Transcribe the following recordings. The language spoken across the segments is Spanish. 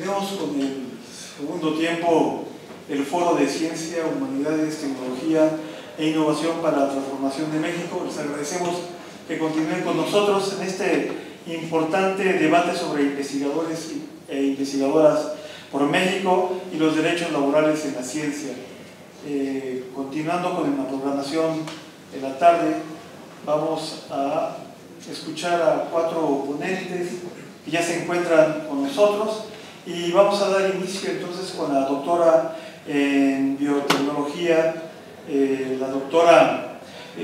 Continuemos con el segundo tiempo del Foro de Ciencia, Humanidades, Tecnología e Innovación para la Transformación de México. Les agradecemos que continúen con nosotros en este importante debate sobre investigadores e investigadoras por México y los derechos laborales en la ciencia. Continuando con la programación de la tarde, vamos a escuchar a 4 ponentes que ya se encuentran con nosotros y vamos a dar inicio entonces con la doctora en biotecnología, la doctora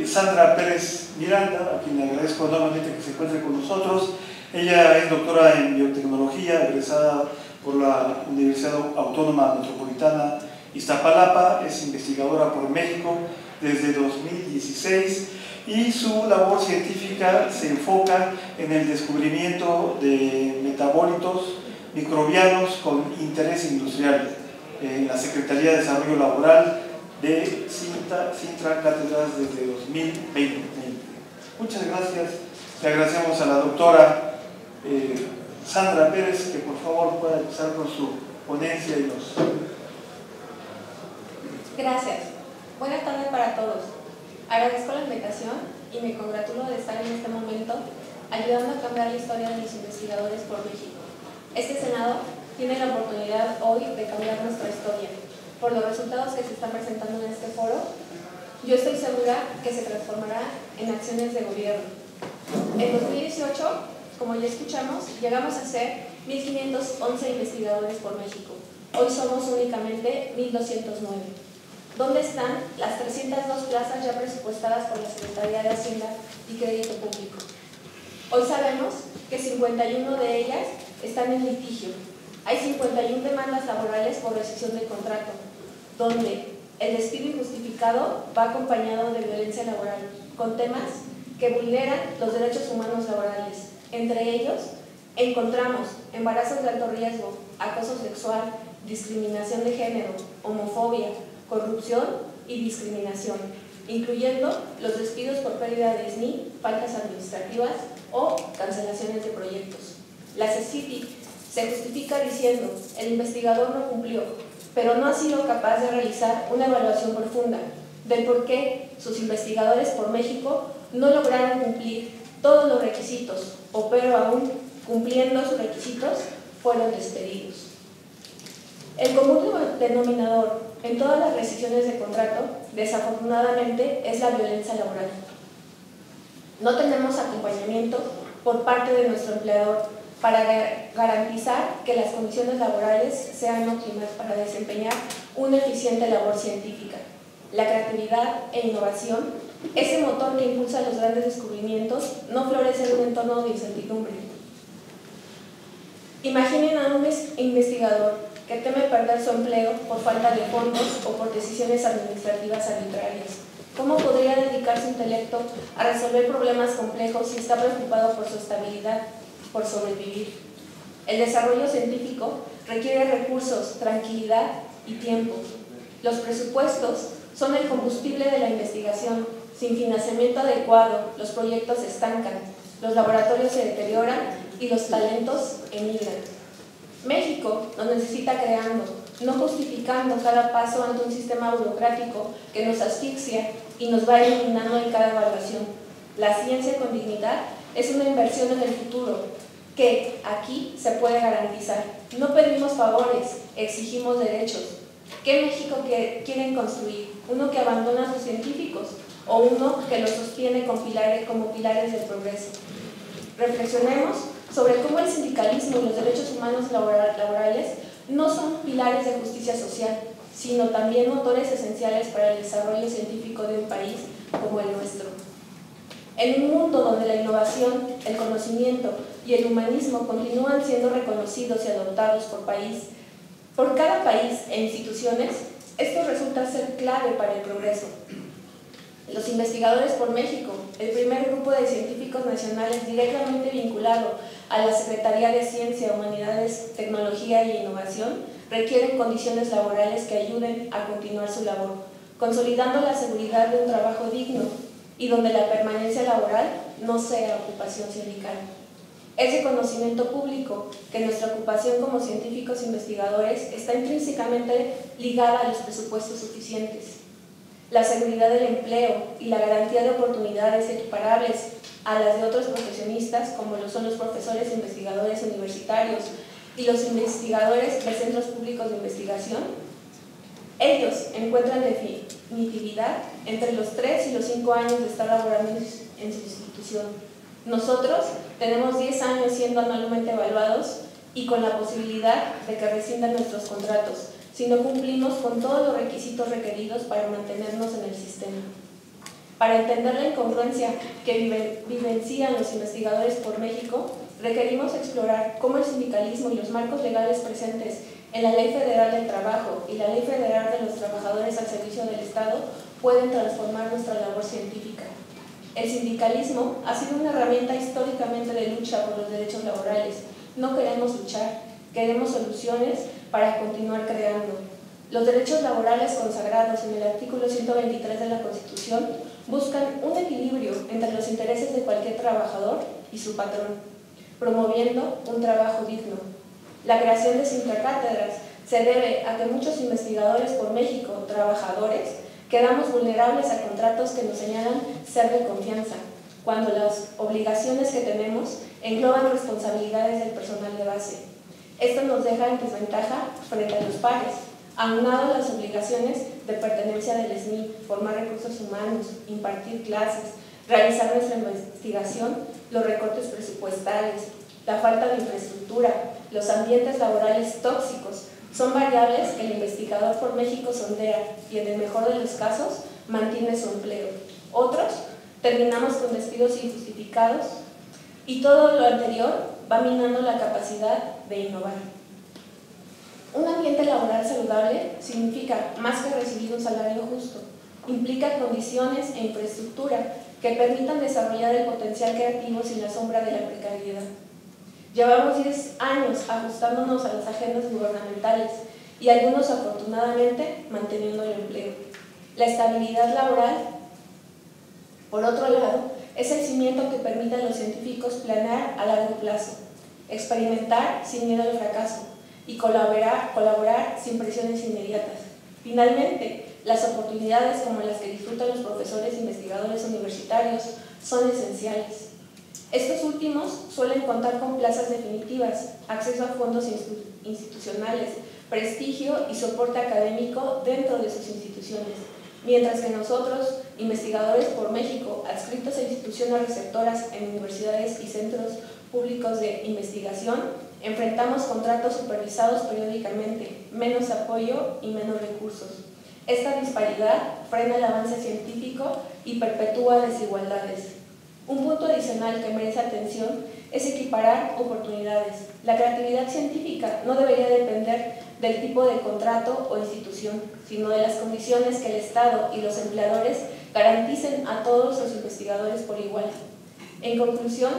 Sandra Pérez Miranda, a quien le agradezco enormemente que se encuentre con nosotros. Ella es doctora en biotecnología, egresada por la Universidad Autónoma Metropolitana Iztapalapa, es investigadora por México desde 2016 y su labor científica se enfoca en el descubrimiento de metabolitos microbianos con interés industrial en la Secretaría de Desarrollo Laboral de Cintra Cátedras desde 2020. Muchas gracias. Le agradecemos a la doctora Sandra Pérez que por favor pueda empezar con su ponencia y nos... Gracias. Buenas tardes para todos. Agradezco la invitación y me congratulo de estar en este momento ayudando a cambiar la historia de los investigadores por México. Este Senado tiene la oportunidad hoy de cambiar nuestra historia. Por los resultados que se están presentando en este foro, yo estoy segura que se transformará en acciones de gobierno. En 2018, como ya escuchamos, llegamos a ser 1.511 investigadores por México. Hoy somos únicamente 1.209. ¿Dónde están las 302 plazas ya presupuestadas por la Secretaría de Hacienda y Crédito Público? Hoy sabemos que 51 de ellas están en litigio. Hay 51 demandas laborales por rescisión del contrato, donde el despido injustificado va acompañado de violencia laboral, con temas que vulneran los derechos humanos laborales. Entre ellos, encontramos embarazos de alto riesgo, acoso sexual, discriminación de género, homofobia, corrupción y discriminación, incluyendo los despidos por pérdida de SNI, faltas administrativas o cancelaciones de proyectos. La CECITI se justifica diciendo el investigador no cumplió, pero no ha sido capaz de realizar una evaluación profunda del por qué sus investigadores por México no lograron cumplir todos los requisitos o, pero aún cumpliendo sus requisitos, fueron despedidos. El común denominador en todas las rescisiones de contrato, desafortunadamente, es la violencia laboral. No tenemos acompañamiento por parte de nuestro empleador para garantizar que las condiciones laborales sean óptimas para desempeñar una eficiente labor científica. La creatividad e innovación, ese motor que impulsa los grandes descubrimientos, no florece en un entorno de incertidumbre. Imaginen a un investigador que teme perder su empleo por falta de fondos o por decisiones administrativas arbitrarias. ¿Cómo podría dedicar su intelecto a resolver problemas complejos si está preocupado por su estabilidad, por sobrevivir? El desarrollo científico requiere recursos, tranquilidad y tiempo. Los presupuestos son el combustible de la investigación. Sin financiamiento adecuado, los proyectos se estancan, los laboratorios se deterioran y los talentos emigran. México nos necesita creando, no justificando cada paso ante un sistema burocrático que nos asfixia y nos va eliminando en cada evaluación. La ciencia con dignidad es una inversión en el futuro que aquí se puede garantizar. No pedimos favores, exigimos derechos. ¿Qué México quieren construir? ¿Uno que abandona a sus científicos o uno que los sostiene como pilares del progreso? Reflexionemos sobre cómo el sindicalismo y los derechos humanos laborales no son pilares de justicia social, sino también motores esenciales para el desarrollo científico de un país como el nuestro. En un mundo donde la innovación, el conocimiento y el humanismo continúan siendo reconocidos y adoptados por cada país e instituciones, esto resulta ser clave para el progreso. Los investigadores por México, el primer grupo de científicos nacionales directamente vinculado a la Secretaría de Ciencia, Humanidades, Tecnología e Innovación, requieren condiciones laborales que ayuden a continuar su labor, consolidando la seguridad de un trabajo digno y donde la permanencia laboral no sea ocupación sindical. Es de conocimiento público que nuestra ocupación como científicos investigadores está intrínsecamente ligada a los presupuestos suficientes. La seguridad del empleo y la garantía de oportunidades equiparables a las de otros profesionistas, como lo son los profesores investigadores universitarios y los investigadores de centros públicos de investigación, ellos encuentran definitividad entre los 3 y los 5 años de estar laborando en su institución. Nosotros tenemos 10 años siendo anualmente evaluados y con la posibilidad de que rescindan nuestros contratos si no cumplimos con todos los requisitos requeridos para mantenernos en el sistema. Para entender la incongruencia que vivencian los investigadores por México, requerimos explorar cómo el sindicalismo y los marcos legales presentes en la Ley Federal del Trabajo y la Ley Federal de los Trabajadores al Servicio del Estado pueden transformar nuestra labor científica. El sindicalismo ha sido una herramienta históricamente de lucha por los derechos laborales. No queremos luchar, queremos soluciones para continuar creando. Los derechos laborales consagrados en el artículo 123 de la Constitución buscan un equilibrio entre los intereses de cualquier trabajador y su patrón, promoviendo un trabajo digno. La creación de sintracátedras se debe a que muchos investigadores por México, trabajadores, quedamos vulnerables a contratos que nos señalan ser de confianza, cuando las obligaciones que tenemos engloban responsabilidades del personal de base. Esto nos deja en desventaja frente a los pares, aunado a las obligaciones de pertenencia del SNI, formar recursos humanos, impartir clases, realizar nuestra investigación, los recortes presupuestales, la falta de infraestructura, los ambientes laborales tóxicos, son variables que el investigador por México sondea y en el mejor de los casos mantiene su empleo. Otros terminamos con despidos injustificados y todo lo anterior va minando la capacidad de innovar. Un ambiente laboral saludable significa más que recibir un salario justo, implica condiciones e infraestructura que permitan desarrollar el potencial creativo sin la sombra de la precariedad. Llevamos 10 años ajustándonos a las agendas gubernamentales y algunos afortunadamente manteniendo el empleo. La estabilidad laboral, por otro lado, es el cimiento que permite a los científicos planear a largo plazo, experimentar sin miedo al fracaso y colaborar sin presiones inmediatas. Finalmente, las oportunidades como las que disfrutan los profesores e investigadores universitarios son esenciales. Estos últimos suelen contar con plazas definitivas, acceso a fondos institucionales, prestigio y soporte académico dentro de sus instituciones, mientras que nosotros, investigadores por México, adscritos a instituciones receptoras en universidades y centros públicos de investigación, enfrentamos contratos supervisados periódicamente, menos apoyo y menos recursos. Esta disparidad frena el avance científico y perpetúa desigualdades. Un punto adicional que merece atención es equiparar oportunidades. La creatividad científica no debería depender del tipo de contrato o institución, sino de las condiciones que el Estado y los empleadores garanticen a todos los investigadores por igual. En conclusión,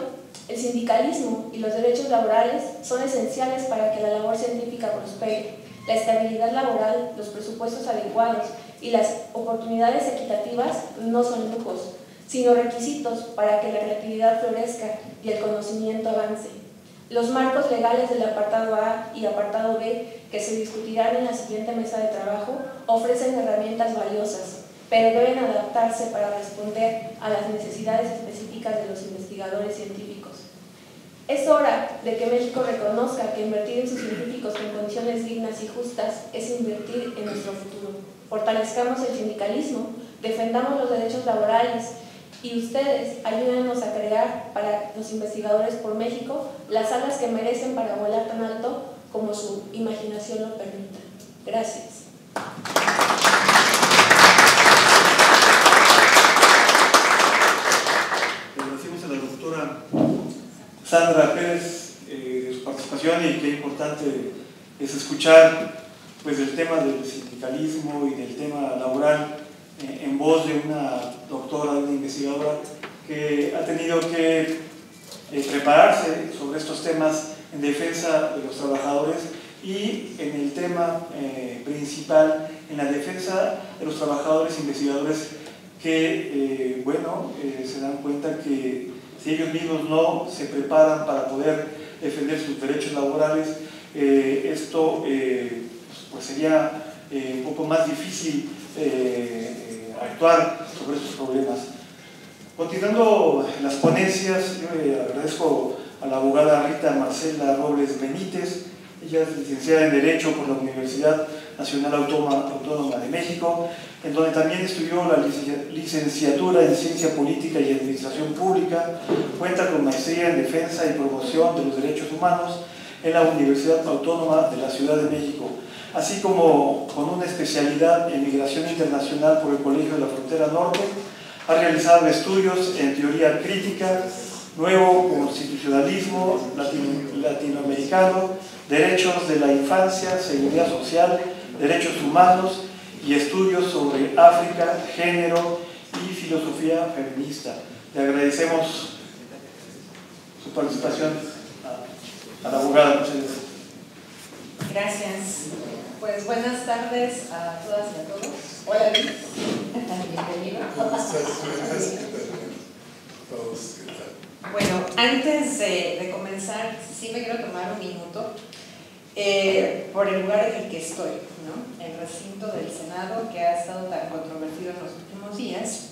el sindicalismo y los derechos laborales son esenciales para que la labor científica prospere. La estabilidad laboral, los presupuestos adecuados y las oportunidades equitativas no son lujos, sino requisitos para que la creatividad florezca y el conocimiento avance. Los marcos legales del apartado A y apartado B, que se discutirán en la siguiente mesa de trabajo, ofrecen herramientas valiosas, pero deben adaptarse para responder a las necesidades específicas de los investigadores científicos. Es hora de que México reconozca que invertir en sus científicos en condiciones dignas y justas es invertir en nuestro futuro. Fortalezcamos el sindicalismo, defendamos los derechos laborales y ustedes ayúdennos a crear para los investigadores por México las alas que merecen para volar tan alto como su imaginación lo permita. Gracias. Agradecemos a la doctora Sandra Pérez de su participación, y qué importante es escuchar pues el tema del sindicalismo y del tema laboral en voz de una doctora, de una investigadora que ha tenido que prepararse sobre estos temas en defensa de los trabajadores y en el tema principal, en la defensa de los trabajadores e investigadores que, se dan cuenta que si ellos mismos no se preparan para poder defender sus derechos laborales, esto pues sería un poco más difícil actuar sobre estos problemas. Continuando las ponencias, yo agradezco a la abogada Rita Marcela Robles Benítez. Ella es licenciada en Derecho por la Universidad Nacional Autónoma de México, en donde también estudió la licenciatura en Ciencia Política y Administración Pública. Cuenta con maestría en Defensa y Promoción de los Derechos Humanos en la Universidad Autónoma de la Ciudad de México, así como con una especialidad en Migración Internacional por el Colegio de la Frontera Norte. Ha realizado estudios en Teoría Crítica, Nuevo Constitucionalismo Latinoamericano, Derechos de la Infancia, Seguridad Social, Derechos Humanos y estudios sobre África, género y filosofía feminista. Le agradecemos su participación a la abogada. Muchas gracias. Gracias. Pues buenas tardes a todas y a todos. Hola Luis. Bienvenido. Bueno, antes de comenzar, sí me quiero tomar un minuto por el lugar en el que estoy, ¿no? El recinto del Senado, que ha estado tan controvertido en los últimos días.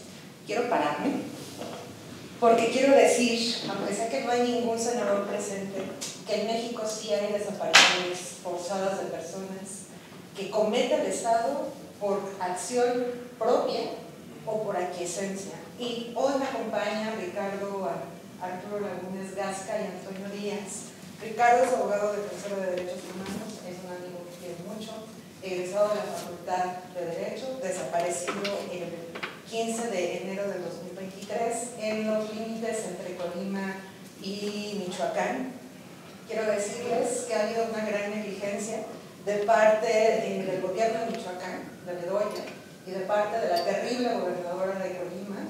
Quiero pararme, porque quiero decir, aunque sé que no hay ningún senador presente, que en México sí hay desapariciones forzadas de personas que comete el Estado por acción propia o por aquiescencia. Y hoy me acompaña Ricardo Arturo Lagunes Gasca y Antonio Díaz. Ricardo es abogado defensor de derechos humanos, es un amigo que quiero mucho, egresado de la Facultad de Derecho, desaparecido el 15 de enero del 2023 en los límites entre Colima y Michoacán. Quiero decirles que ha habido una gran negligencia de parte del gobierno de Michoacán, de Bedoya, y de parte de la terrible gobernadora de Colima.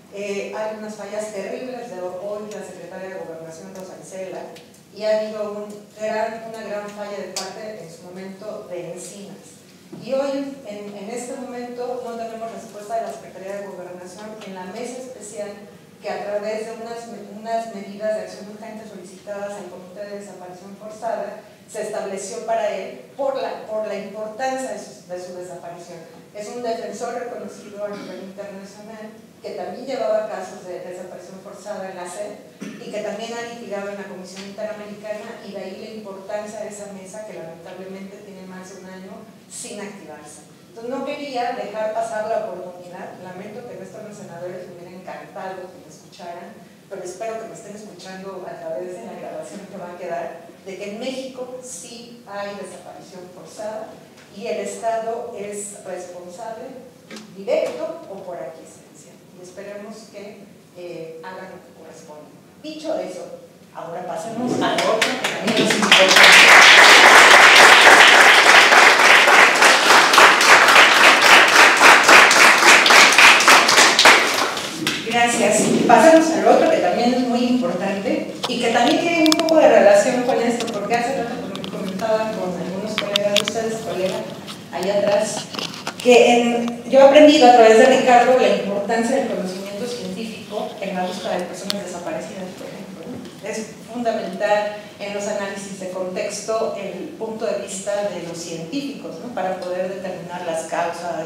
Hay unas fallas terribles de hoy la secretaria de Gobernación, Rosa Isela, y ha habido una gran falla de parte en su momento de Encinas. Y hoy, en este momento, no tenemos respuesta de la Secretaría de Gobernación en la mesa especial que a través de unas medidas de acción urgente solicitadas al Comité de Desaparición Forzada se estableció para él por la importancia de su desaparición. Es un defensor reconocido a nivel internacional que también llevaba casos de desaparición forzada en la SED y que también ha litigado en la Comisión Interamericana, y de ahí la importancia de esa mesa que lamentablemente tiene más de un año sin activarse. Entonces no quería dejar pasar la oportunidad. Lamento que no estén los senadores, me hubiera encantado que me escucharan, pero espero que me estén escuchando a través de la grabación que va a quedar, de que en México sí hay desaparición forzada y el Estado es responsable directo o por aquiescencia, y esperemos que hagan lo que corresponde. Dicho eso, ahora pasemos a otro que también es importante. Gracias. Pasemos al otro que también es muy importante y que también tiene un poco de relación con esto, porque hace rato comentaba con algunos colegas de ustedes, colega, allá atrás, que yo he aprendido a través de Ricardo la importancia del conocimiento científico en la búsqueda de personas desaparecidas, por ejemplo, ¿no? Es fundamental en los análisis de contexto el punto de vista de los científicos, ¿no? Para poder determinar las causas,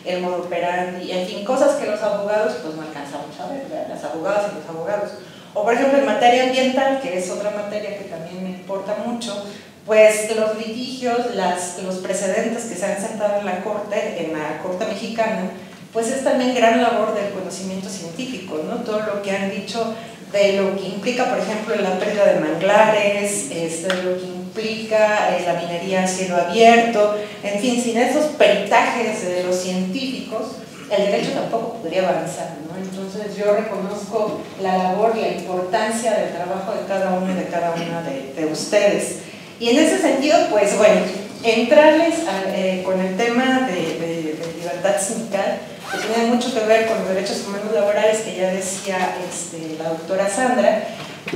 el modo operandi, en fin, cosas que los abogados pues no alcanzamos a ver, ¿verdad? Las abogadas y los abogados. O por ejemplo en materia ambiental, que es otra materia que también me importa mucho, pues los litigios, los precedentes que se han sentado en la Corte mexicana, pues es también gran labor del conocimiento científico, ¿no? Todo lo que han dicho de lo que implica, por ejemplo, la pérdida de manglares, lo que implica la minería a cielo abierto, en fin, sin esos peritajes de los científicos, el derecho tampoco podría avanzar, ¿no? Entonces yo reconozco la labor, la importancia del trabajo de cada uno y de cada una de ustedes. Y en ese sentido, pues bueno, entrarles con el tema de libertad sindical, que tiene mucho que ver con los derechos humanos laborales, que ya decía la doctora Sandra,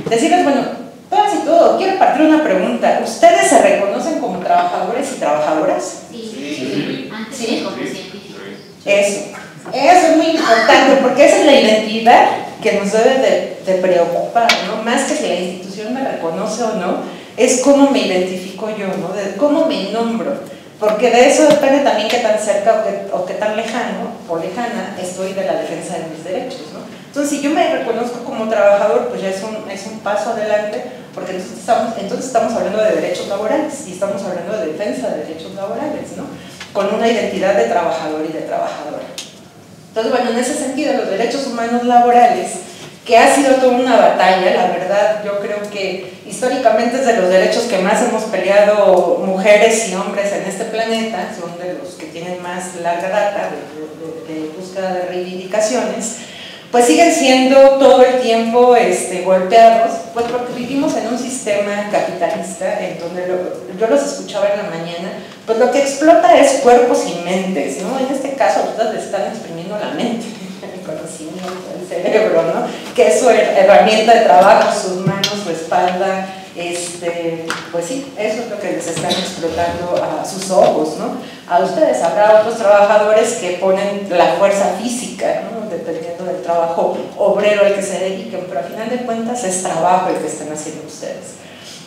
decirles, bueno, todas y todo, quiero partir una pregunta. ¿Ustedes se reconocen como trabajadores y trabajadoras? Sí. Antes ¿Sí? como científicos. Eso es muy importante, porque esa es la identidad que nos debe de preocupar, ¿no? Más que si la institución me reconoce o no, es cómo me identifico yo, ¿no? De cómo me nombro, porque de eso depende también qué tan cerca o qué tan lejano o lejana estoy de la defensa de mis derechos, ¿no? Entonces, si yo me reconozco como trabajador, pues ya es un paso adelante, porque entonces estamos hablando de derechos laborales y estamos hablando de defensa de derechos laborales, ¿no? Con una identidad de trabajador y de trabajadora. Entonces, bueno, en ese sentido, los derechos humanos laborales, que ha sido toda una batalla, la verdad, yo creo que históricamente es de los derechos que más hemos peleado mujeres y hombres en este planeta, son de los que tienen más larga data de búsqueda de reivindicaciones, pues siguen siendo todo el tiempo golpeados, pues porque vivimos en un sistema capitalista en donde yo los escuchaba en la mañana, pues lo que explota es cuerpos y mentes, ¿no? En este caso, ustedes le están exprimiendo la mente, el conocimiento, el cerebro, ¿no? Que es su herramienta de trabajo, sus manos, su espalda, pues sí, eso es lo que les están explotando a sus ojos, ¿no? A ustedes habrá otros trabajadores que ponen la fuerza física, ¿no? Dependiendo del trabajo obrero al que se dediquen, pero a final de cuentas es trabajo el que están haciendo ustedes.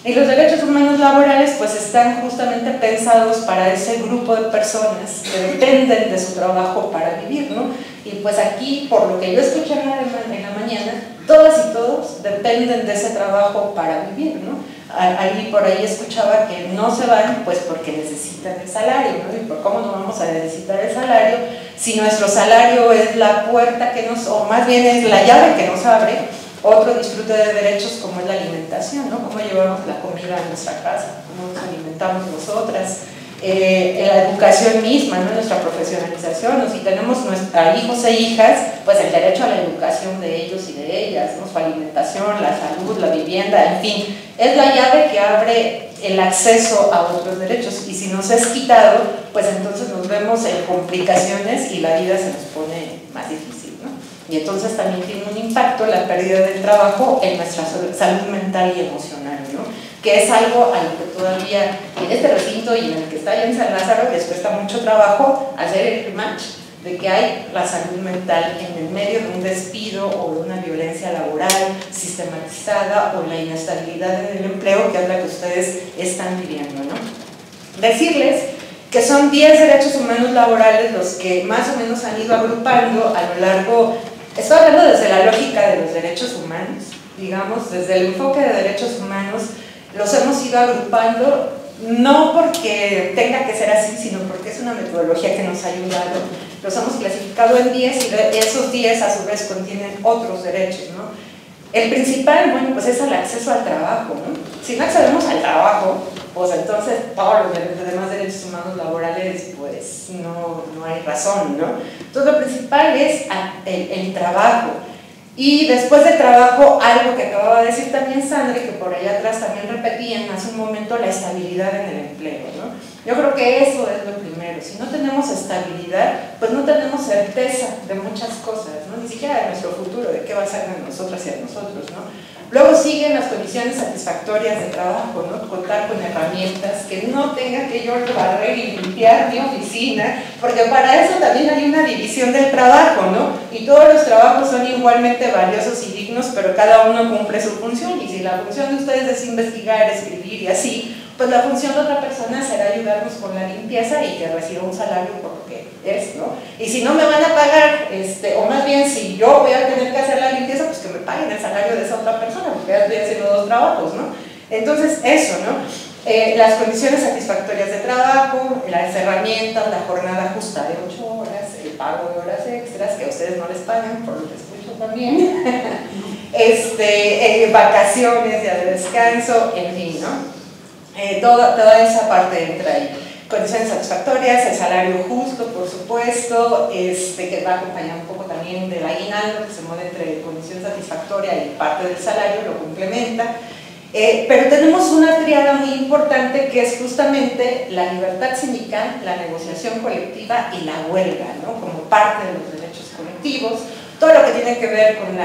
Y los derechos humanos laborales pues están justamente pensados para ese grupo de personas que dependen de su trabajo para vivir, ¿no? Y pues aquí, por lo que yo escuché en la mañana, todas y todos dependen de ese trabajo para vivir, ¿no? Alguien por ahí escuchaba que no se van pues porque necesitan el salario, ¿no? Y por cómo no vamos a necesitar el salario si nuestro salario es la puerta que nos, o más bien es la llave que nos abre otro disfrute de derechos como es la alimentación, ¿no? Cómo llevamos la comida a nuestra casa, cómo nos alimentamos nosotras, la educación misma, ¿no? Nuestra profesionalización, ¿no? Si tenemos a hijos e hijas, pues el derecho a la educación de ellos y de ellas, ¿no? Su alimentación, la salud, la vivienda, en fin, es la llave que abre el acceso a otros derechos, y si nos es quitado, pues entonces nos vemos en complicaciones y la vida se nos pone más difícil, ¿no? Y entonces también tiene un impacto la pérdida del trabajo en nuestra salud mental y emocional, ¿no? Que es algo a lo que todavía en este recinto y en el que está allá en San Lázaro les cuesta mucho trabajo hacer el match de que hay la salud mental en el medio de un despido o de una violencia laboral sistematizada o la inestabilidad en el empleo, que es la que ustedes están viviendo, ¿no? Decirles que son 10 derechos humanos laborales los que más o menos han ido agrupando a lo largo, estoy hablando desde la lógica de los derechos humanos, digamos, desde el enfoque de derechos humanos, los hemos ido agrupando, no porque tenga que ser así, sino porque es una metodología que nos ha ayudado. Los hemos clasificado en 10 y esos 10 a su vez contienen otros derechos, ¿no? El principal, bueno, pues es el acceso al trabajo, ¿no? Si no accedemos al trabajo, pues entonces todos los demás derechos humanos laborales, pues no hay razón, ¿no? Entonces lo principal es el trabajo. Y después del trabajo, algo que acababa de decir también Sandra, que por allá atrás también repetían hace un momento, la estabilidad en el empleo, ¿no? Yo creo que eso es lo primero. Si no tenemos estabilidad, pues no tenemos certeza de muchas cosas, ¿no? Ni siquiera de nuestro futuro, de qué va a ser de nosotras y de nosotros, ¿no? Luego siguen las condiciones satisfactorias de trabajo, ¿no? Contar con herramientas, que no tenga que yo barrer y limpiar mi oficina, porque para eso también hay una división del trabajo, ¿no? Y todos los trabajos son igualmente valiosos y dignos, pero cada uno cumple su función, y si la función de ustedes es investigar, escribir y así, pues la función de otra persona será ayudarnos con la limpieza y que reciba un salario por lo que es, ¿no? Y si no me van a pagar, o más bien si yo voy a tener que hacer la limpieza, pues que me paguen el salario de esa otra persona, porque ya estoy haciendo dos trabajos, ¿no? Entonces eso, ¿no? Las condiciones satisfactorias de trabajo, las herramientas, la jornada justa de 8 horas, el pago de horas extras, que a ustedes no les pagan, por lo que escucho también, vacaciones, días de descanso, en fin, ¿no? Toda esa parte entra ahí. Condiciones satisfactorias, el salario justo, por supuesto, que va acompañado un poco también del aguinaldo, que se mueve entre condición satisfactoria y parte del salario, lo complementa. Pero tenemos una triada muy importante que es justamente la libertad sindical, la negociación colectiva y la huelga, ¿no? Como parte de los derechos colectivos. Todo lo que tiene que ver con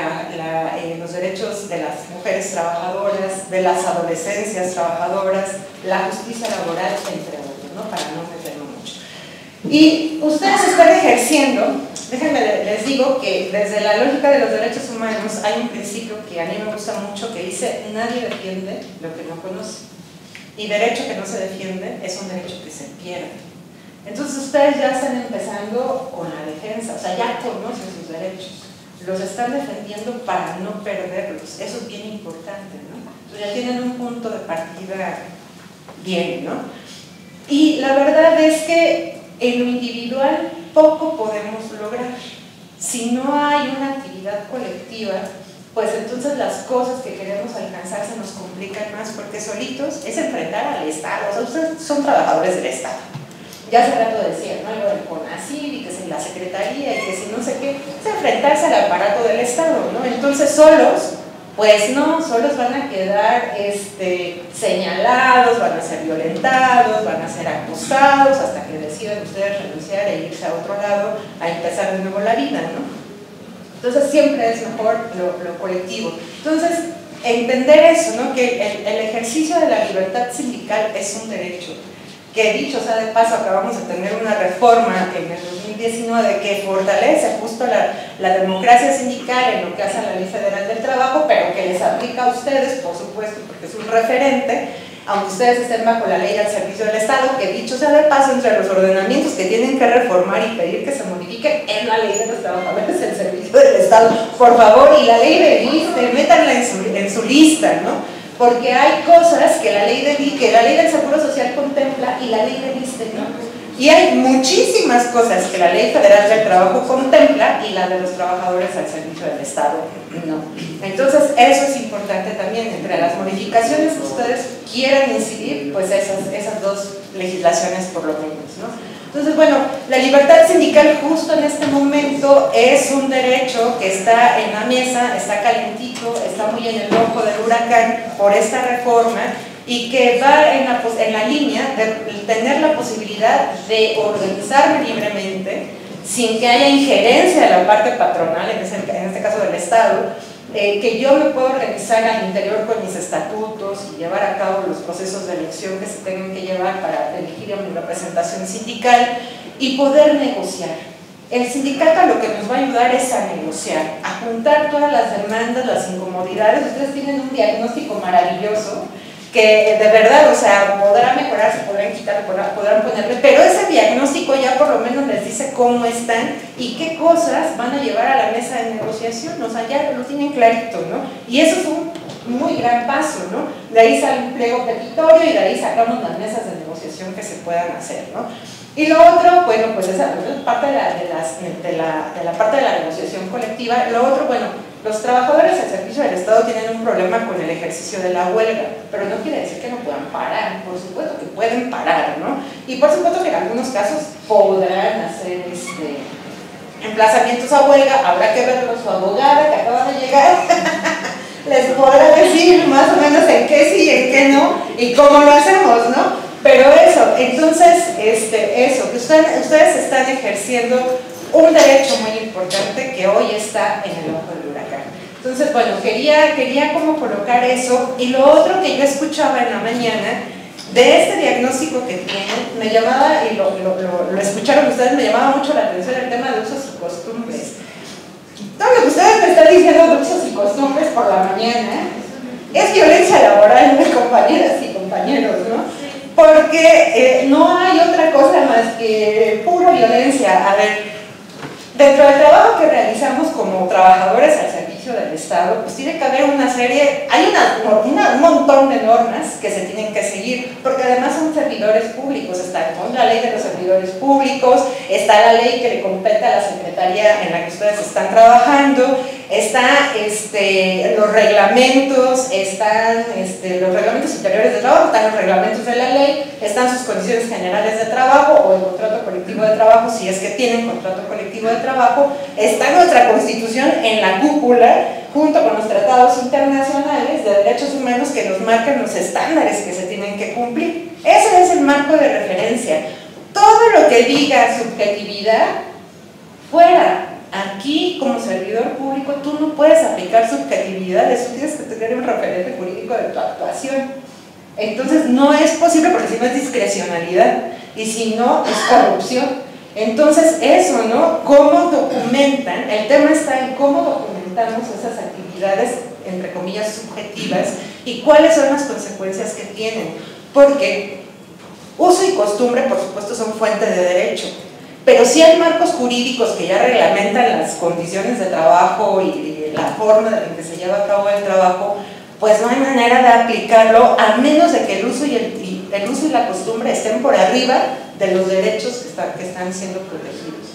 los derechos de las mujeres trabajadoras, de las adolescencias trabajadoras, la justicia laboral, entre otros, ¿no? Para no meterlo mucho. Y ustedes están ejerciendo déjenme les digo que desde la lógica de los derechos humanos hay un principio que a mí me gusta mucho que dice: nadie defiende lo que no conoce, y derecho que no se defiende es un derecho que se pierde. Entonces ustedes ya están empezando con la defensa, o sea, ya conocen sus derechos, los están defendiendo para no perderlos, eso es bien importante, ¿no? Entonces ya tienen un punto de partida bien, ¿no? Y la verdad es que en lo individual poco podemos lograr. Si no hay una actividad colectiva, pues entonces las cosas que queremos alcanzar se nos complican más, porque solitos es enfrentar al Estado. O sea, ustedes son trabajadores del Estado. Ya hace rato decían, ¿no? Algo del CONACYT y que es en la Secretaría y que si no sé qué, es enfrentarse al aparato del Estado, ¿no? Entonces solos, pues no, solos van a quedar señalados, van a ser violentados, van a ser acosados hasta que decidan ustedes renunciar e irse a otro lado a empezar de nuevo la vida, ¿no? Entonces siempre es mejor lo colectivo. Entonces, entender eso, ¿no? Que el ejercicio de la libertad sindical es un derecho. Que dicho sea de paso, acabamos de tener una reforma en el 2019 que fortalece justo la democracia sindical en lo que hace a la Ley Federal del Trabajo, pero que les aplica a ustedes, por supuesto, porque es un referente, aunque ustedes estén bajo la ley al servicio del Estado, que dicho sea de paso, entre los ordenamientos que tienen que reformar y pedir que se modifique es la ley de los trabajadores del servicio del Estado, por favor, y la ley del ISSSTE, métanla en su lista, ¿no? Porque hay cosas que la ley del Seguro Social contempla y la ley del ISSSTE no. Y hay muchísimas cosas que la Ley Federal del Trabajo contempla y la de los trabajadores al servicio del Estado no. Entonces eso es importante también, entre las modificaciones que ustedes quieran incidir, pues esas dos legislaciones por lo menos, ¿no? Entonces, bueno, la libertad sindical justo en este momento es un derecho que está en la mesa, está calentito, está muy en el ojo del huracán por esta reforma y que va en la línea de tener la posibilidad de organizarme libremente sin que haya injerencia de la parte patronal, en este caso del Estado, que yo me puedo organizar al interior con mis estatutos y llevar a cabo los procesos de elección que se tengan que llevar para elegir a mi representación sindical y poder negociar. El sindicato lo que nos va a ayudar es a negociar, a juntar todas las demandas, las incomodidades. Ustedes tienen un diagnóstico maravilloso que de verdad, o sea, podrá mejorar, se podrán quitar, podrán ponerle, pero ese diagnóstico ya por lo menos les dice cómo están y qué cosas van a llevar a la mesa de negociación, o sea, ya lo tienen clarito, ¿no? Y eso es un muy gran paso, ¿no? De ahí sale un pliego petitorio y de ahí sacamos las mesas de negociación que se puedan hacer, ¿no? Y lo otro, bueno, pues esa es parte de la parte de la negociación colectiva. Lo otro, bueno, los trabajadores al servicio del Estado tienen un problema con el ejercicio de la huelga, pero no quiere decir que no puedan parar, por supuesto que pueden parar, ¿no? Y por supuesto que en algunos casos podrán hacer emplazamientos a huelga, habrá que verlo, su abogada que acaba de llegar les podrá decir más o menos en qué sí y en qué no, y cómo lo hacemos, ¿no? Pero eso, entonces, eso, que ustedes están ejerciendo un derecho muy importante que hoy está en el ojo del huracán. Entonces, bueno, quería como colocar eso. Y lo otro que yo escuchaba en la mañana, de este diagnóstico que tienen, me llamaba, y lo escucharon ustedes, me llamaba mucho la atención el tema de usos y costumbres. Todo lo que ustedes me están diciendo de usos y costumbres por la mañana es violencia laboral de compañeras y compañeros, ¿no? Porque no hay otra cosa más que pura violencia. A ver, dentro del trabajo que realizamos como trabajadores al servicio del Estado, pues tiene que haber una serie, hay un montón de normas que se tienen que seguir, porque además son servidores públicos. Está la ley de los servidores públicos, está la ley que le compete a la secretaría en la que ustedes están trabajando, están los reglamentos, están los reglamentos interiores de trabajo, están los reglamentos de la ley, están sus condiciones generales de trabajo o el contrato colectivo de trabajo, si es que tienen contrato colectivo de trabajo, está nuestra Constitución en la cúpula, junto con los tratados internacionales de derechos humanos que nos marcan los estándares que se tienen que cumplir. Ese es el marco de referencia. Todo lo que diga subjetividad, fuera. Aquí, como servidor público, tú no puedes aplicar subjetividades, tú tienes que tener un referente jurídico de tu actuación. Entonces, no es posible, porque si no es discrecionalidad, y si no, es corrupción. Entonces eso, ¿no? ¿Cómo documentan? El tema está en cómo documentamos esas actividades, entre comillas, subjetivas, y cuáles son las consecuencias que tienen. Porque uso y costumbre, por supuesto, son fuente de derecho, pero si hay marcos jurídicos que ya reglamentan las condiciones de trabajo y la forma en que se lleva a cabo el trabajo, pues no hay manera de aplicarlo a menos de que el uso y la costumbre estén por arriba de los derechos que están siendo protegidos.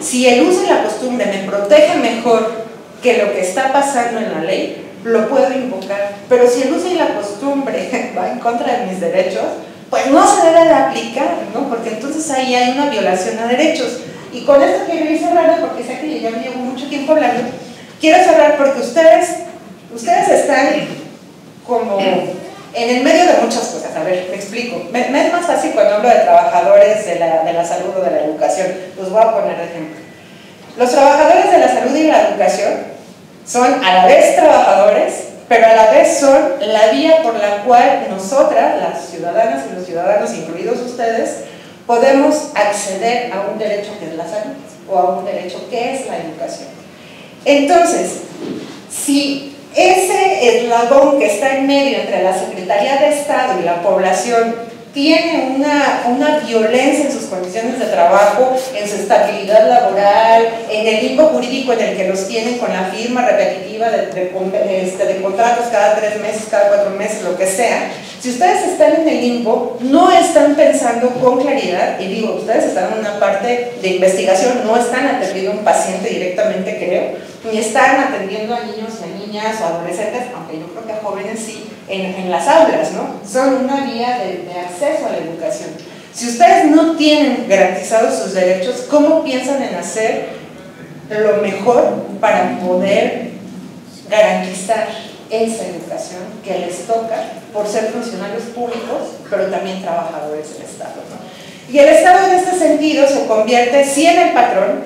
Si el uso y la costumbre me protege mejor que lo que está pasando en la ley, lo puedo invocar, pero si el uso y la costumbre va en contra de mis derechos, pues no se debe de aplicar, ¿no? Porque entonces ahí hay una violación a derechos. Y con esto quiero ir cerrando, porque sé que ya me llevo mucho tiempo hablando. Quiero cerrar porque ustedes están como en el medio de muchas cosas. A ver, me explico. Me es más fácil cuando hablo de trabajadores de la salud o de la educación. Los voy a poner de ejemplo. Los trabajadores de la salud y la educación son a la vez trabajadores, pero a la vez son la vía por la cual nosotras, las ciudadanas y los ciudadanos, incluidos ustedes, podemos acceder a un derecho que es la salud o a un derecho que es la educación. Entonces, si ese eslabón que está en medio entre la Secretaría de Estado y la población tiene una violencia en sus condiciones de trabajo, en su estabilidad laboral, en el limbo jurídico en el que los tienen con la firma repetitiva de contratos cada 3 meses, cada 4 meses, lo que sea. Si ustedes están en el limbo, no están pensando con claridad, y digo, ustedes están en una parte de investigación, no están atendiendo a un paciente directamente, creo, ni están atendiendo a niños y a niñas o adolescentes, aunque yo creo que a jóvenes sí, en las aulas, ¿no? Son una vía de acceso a la educación. Si ustedes no tienen garantizados sus derechos, ¿cómo piensan en hacer lo mejor para poder garantizar esa educación que les toca por ser funcionarios públicos, pero también trabajadores del Estado, ¿no? Y el Estado en este sentido se convierte sí en el patrón,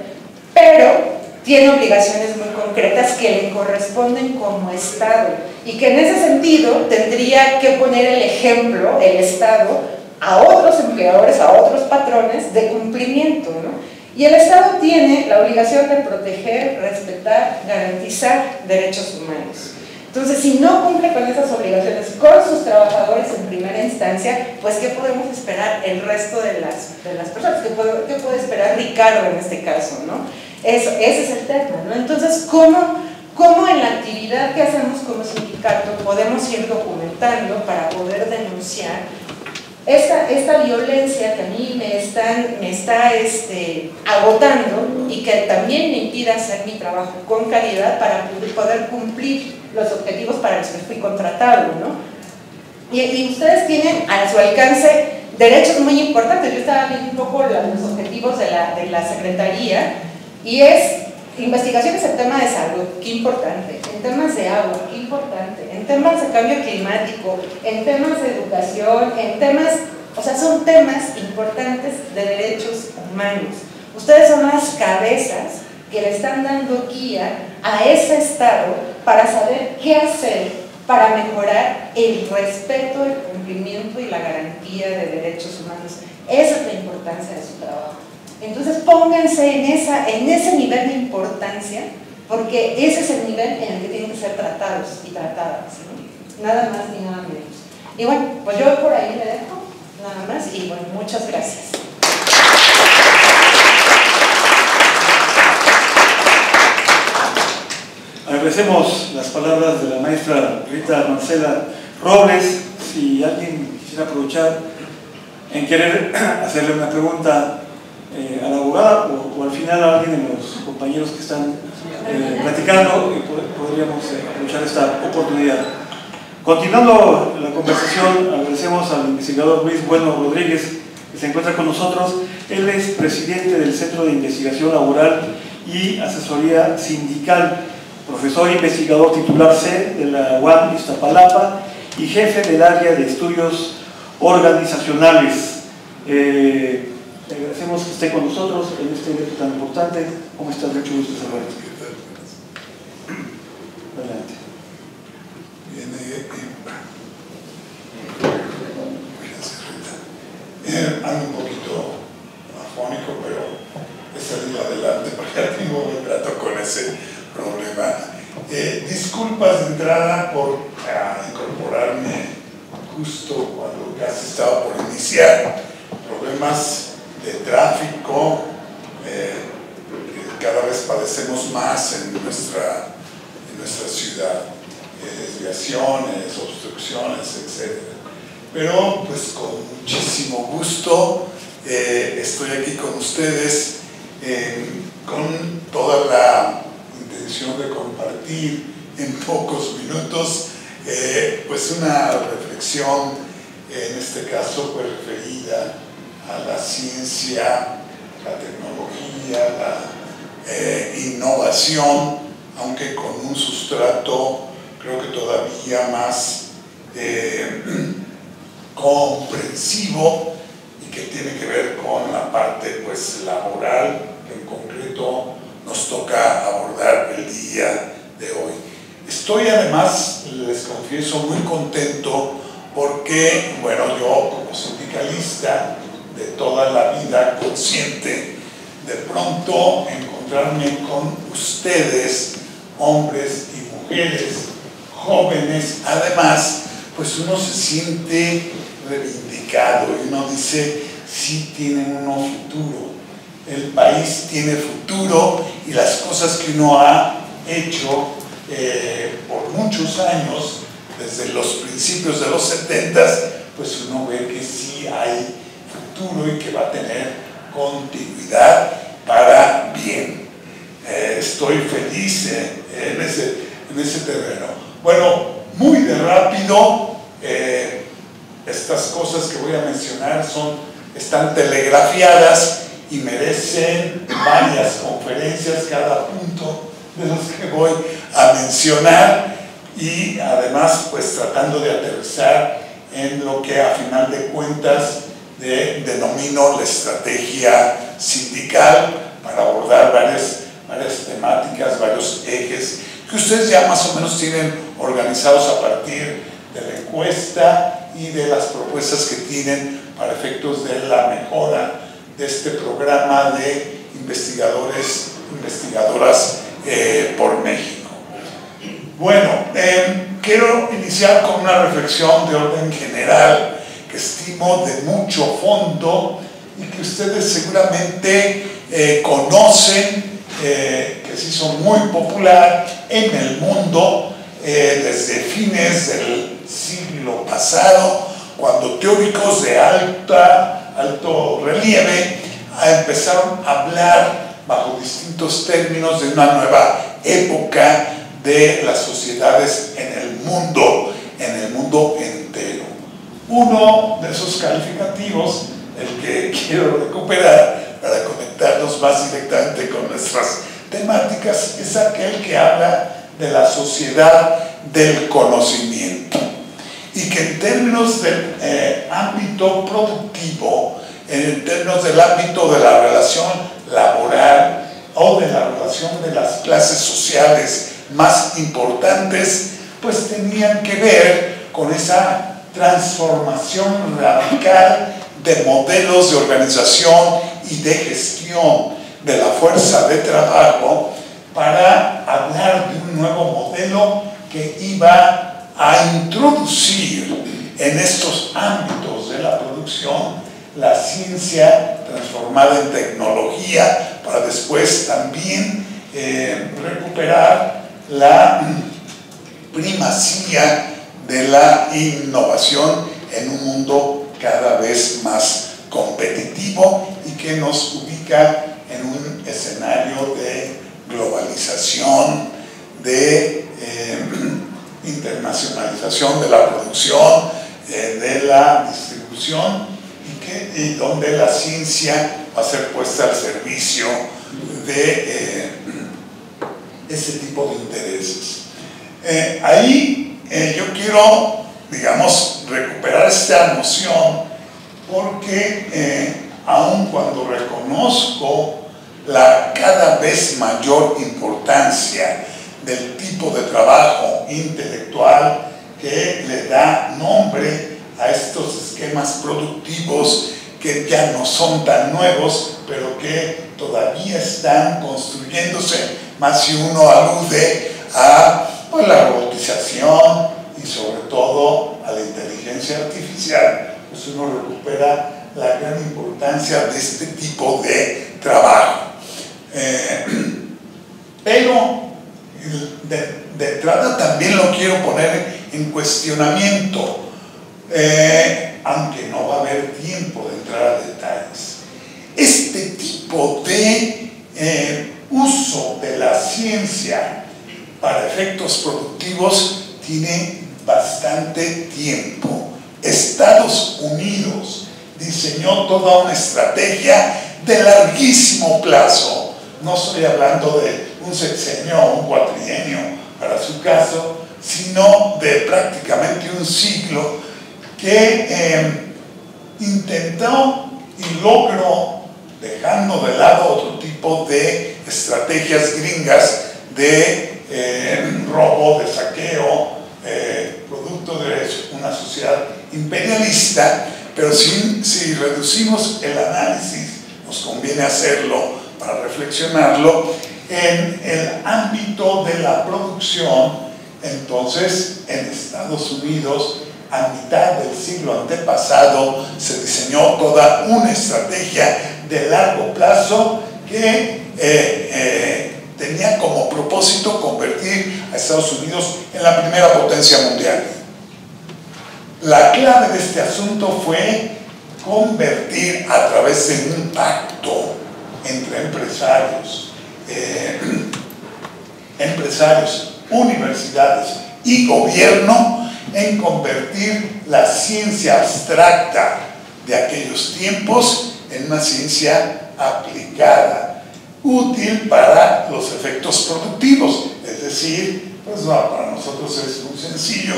pero tiene obligaciones muy concretas que le corresponden como Estado, y que en ese sentido tendría que poner el ejemplo, el Estado, a otros empleadores, a otros patrones de cumplimiento, ¿no? Y el Estado tiene la obligación de proteger, respetar, garantizar derechos humanos. Entonces, si no cumple con esas obligaciones con sus trabajadores en primera instancia, pues ¿qué podemos esperar el resto de las personas? ¿Qué puede esperar Ricardo en este caso, ¿no? Ese es el tema, ¿no? Entonces, ¿cómo en la actividad que hacemos como sindicato podemos ir documentando para poder denunciar esta violencia que a mí me está agotando y que también me impide hacer mi trabajo con calidad para poder cumplir los objetivos para los que fui contratado, ¿no? Y ustedes tienen a su alcance derechos muy importantes. Yo estaba viendo un poco los objetivos de la Secretaría, y es investigaciones en temas de salud, qué importante, en temas de agua, qué importante, en temas de cambio climático, en temas de educación, en temas, o sea, son temas importantes de derechos humanos. Ustedes son las cabezas que le están dando guía a ese Estado para saber qué hacer para mejorar el respeto, el cumplimiento y la garantía de derechos humanos. Esa es la importancia de su trabajo. Entonces pónganse en ese nivel de importancia, porque ese es el nivel en el que tienen que ser tratados y tratadas, ¿no? Nada más ni nada menos. Y bueno, pues yo por ahí le dejo, nada más, y bueno, muchas gracias. Agradecemos las palabras de la maestra Rita Marcela Robles. Si alguien quisiera aprovechar en querer hacerle una pregunta a la abogada o al final a alguien de los compañeros que están platicando, podríamos aprovechar esta oportunidad. Continuando la conversación, agradecemos al investigador Luis Bueno Rodríguez, que se encuentra con nosotros. Él es presidente del Centro de Investigación Laboral y Asesoría Sindical, profesor e investigador titular C de la UAM Iztapalapa y jefe del área de estudios organizacionales. Le agradecemos que esté con nosotros en este evento tan importante. ¿Cómo estás, Richo? Gusto saludarte. Adelante. Bien, gracias, Rita. Ando un poquito afónico, pero salido adelante porque ya tengo un rato con ese problema. Disculpas de entrada por incorporarme justo cuando casi estaba por iniciar. Problemas de tráfico que cada vez padecemos más en nuestra ciudad. Desviaciones, obstrucciones, etc. Pero pues con muchísimo gusto estoy aquí con ustedes con toda la intención de compartir en pocos minutos pues una reflexión, en este caso pues referida a la ciencia, la tecnología, la innovación, aunque con un sustrato creo que todavía más comprensivo y que tiene que ver con la parte pues laboral que en concreto nos toca abordar el día de hoy. Estoy además, les confieso, muy contento porque, bueno, yo como sindicalista de toda la vida consciente, de pronto encontrarme con ustedes, hombres y mujeres, jóvenes, además, pues uno se siente reivindicado y uno dice, sí tienen uno futuro, el país tiene futuro y las cosas que uno ha hecho por muchos años, desde los principios de los 70s, pues uno ve que sí hay futuro y que va a tener continuidad para bien. Estoy feliz en ese terreno. Bueno, muy de rápido, estas cosas que voy a mencionar están telegrafiadas y merecen varias conferencias cada punto de los que voy a mencionar, y además pues tratando de aterrizar en lo que a final de cuentas denomino la estrategia sindical para abordar varias temáticas, varios ejes que ustedes ya más o menos tienen organizados a partir de la encuesta y de las propuestas que tienen para efectos de la mejora de este programa de investigadoras por México. Bueno, quiero iniciar con una reflexión de orden general que estimo de mucho fondo y que ustedes seguramente conocen, que se hizo muy popular en el mundo desde fines del siglo pasado, cuando teóricos de alto relieve empezaron a hablar bajo distintos términos de una nueva época de las sociedades en el mundo entero. Uno de esos calificativos, el que quiero recuperar para conectarnos más directamente con nuestras temáticas, es aquel que habla de la sociedad del conocimiento, y que en términos del ámbito productivo, en términos del ámbito de la relación laboral o de la relación de las clases sociales más importantes, pues tenían que ver con esa transformación radical de modelos de organización y de gestión de la fuerza de trabajo, para hablar de un nuevo modelo que iba a introducir en estos ámbitos de la producción la ciencia transformada en tecnología, para después también recuperar la primacía de la innovación en un mundo cada vez más competitivo y que nos ubica en un escenario de globalización, de internacionalización de la producción, de la distribución, y donde la ciencia va a ser puesta al servicio de ese tipo de intereses. Ahí yo quiero, digamos, recuperar esta noción, porque aun cuando reconozco la cada vez mayor importancia del tipo de trabajo intelectual que le da nombre a estos esquemas productivos que ya no son tan nuevos, pero que todavía están construyéndose, más si uno alude a pues, la robotización y sobre todo a la inteligencia artificial, pues uno recupera la gran importancia de este tipo de trabajo. Pero de entrada también lo quiero poner en cuestionamiento, aunque no va a haber tiempo de entrar a detalles. Este tipo de uso de la ciencia para efectos productivos tiene bastante tiempo. Estados Unidos diseñó toda una estrategia de larguísimo plazo. No estoy hablando de un sexenio o un cuatrienio para su caso, sino de prácticamente un siglo que intentó y logró, dejando de lado otro tipo de estrategias gringas de robo, de saqueo, producto de una sociedad imperialista, pero si reducimos el análisis, nos conviene hacerlo para reflexionarlo en el ámbito de la producción. Entonces, en Estados Unidos, a mitad del siglo antepasado, se diseñó toda una estrategia de largo plazo que tenía como propósito convertir a Estados Unidos en la primera potencia mundial. La clave de este asunto fue convertir a través de un pacto entre empresarios, universidades y gobierno, en convertir la ciencia abstracta de aquellos tiempos en una ciencia aplicada, útil para los efectos productivos. Es decir, pues no, para nosotros es muy sencillo.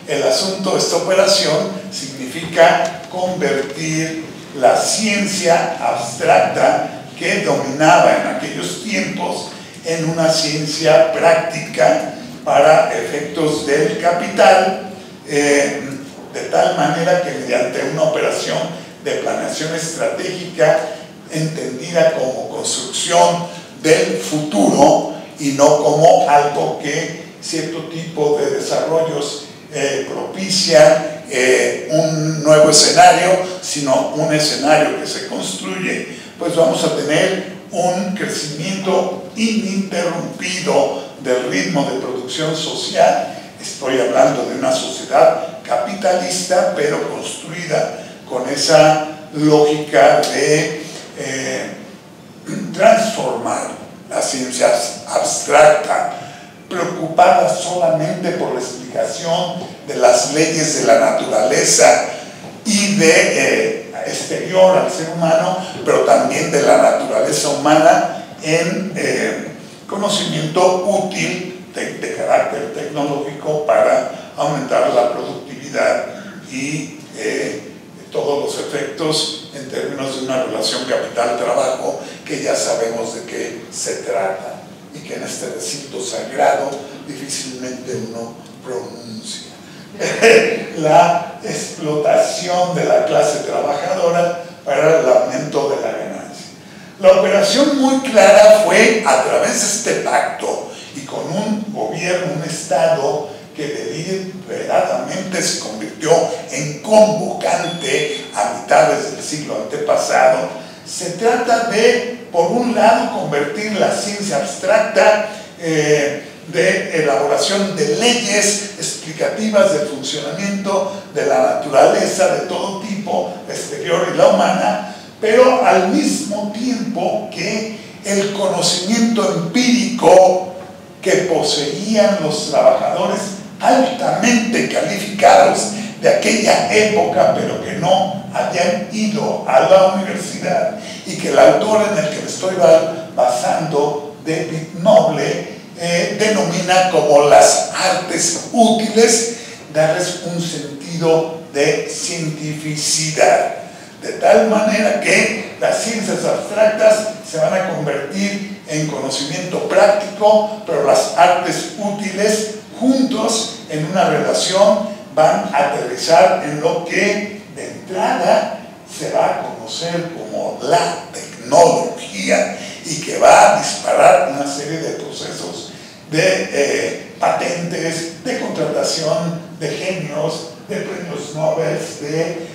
El asunto de esta operación significa convertir la ciencia abstracta que dominaba en aquellos tiempos en una ciencia práctica para efectos del capital, de tal manera que mediante una operación de planeación estratégica entendida como construcción del futuro y no como algo que cierto tipo de desarrollos propicia un nuevo escenario, sino un escenario que se construye, pues vamos a tener un crecimiento ininterrumpido del ritmo de producción social. Estoy hablando de una sociedad capitalista, pero construida con esa lógica de transformar la ciencia abstracta, preocupada solamente por la explicación de las leyes de la naturaleza y de exterior al ser humano, pero también de la naturaleza humana en conocimiento útil de carácter tecnológico para aumentar la productividad y todos los efectos en términos de una relación capital-trabajo que ya sabemos de qué se trata y que en este recinto sagrado difícilmente uno pronuncia. La explotación de la clase trabajadora para el aumento de la ganancia. La operación muy clara fue a través de este pacto y con un gobierno, un Estado que deliberadamente se convirtió en convocante a mitades del siglo antepasado. Se trata de, por un lado, convertir la ciencia abstracta de elaboración de leyes explicativas del funcionamiento de la naturaleza de todo tipo, exterior y la humana, pero al mismo tiempo que el conocimiento empírico que poseían los trabajadores altamente calificados de aquella época, pero que no habían ido a la universidad, y que el autor en el que me estoy basando, David Noble, denomina como las artes útiles, darles un sentido de cientificidad, de tal manera que las ciencias abstractas se van a convertir en conocimiento práctico, pero las artes útiles juntos en una relación van a aterrizar en lo que de entrada se va a conocer conocer como la tecnología y que va a disparar una serie de procesos de patentes, de contratación de genios, de premios Nobel,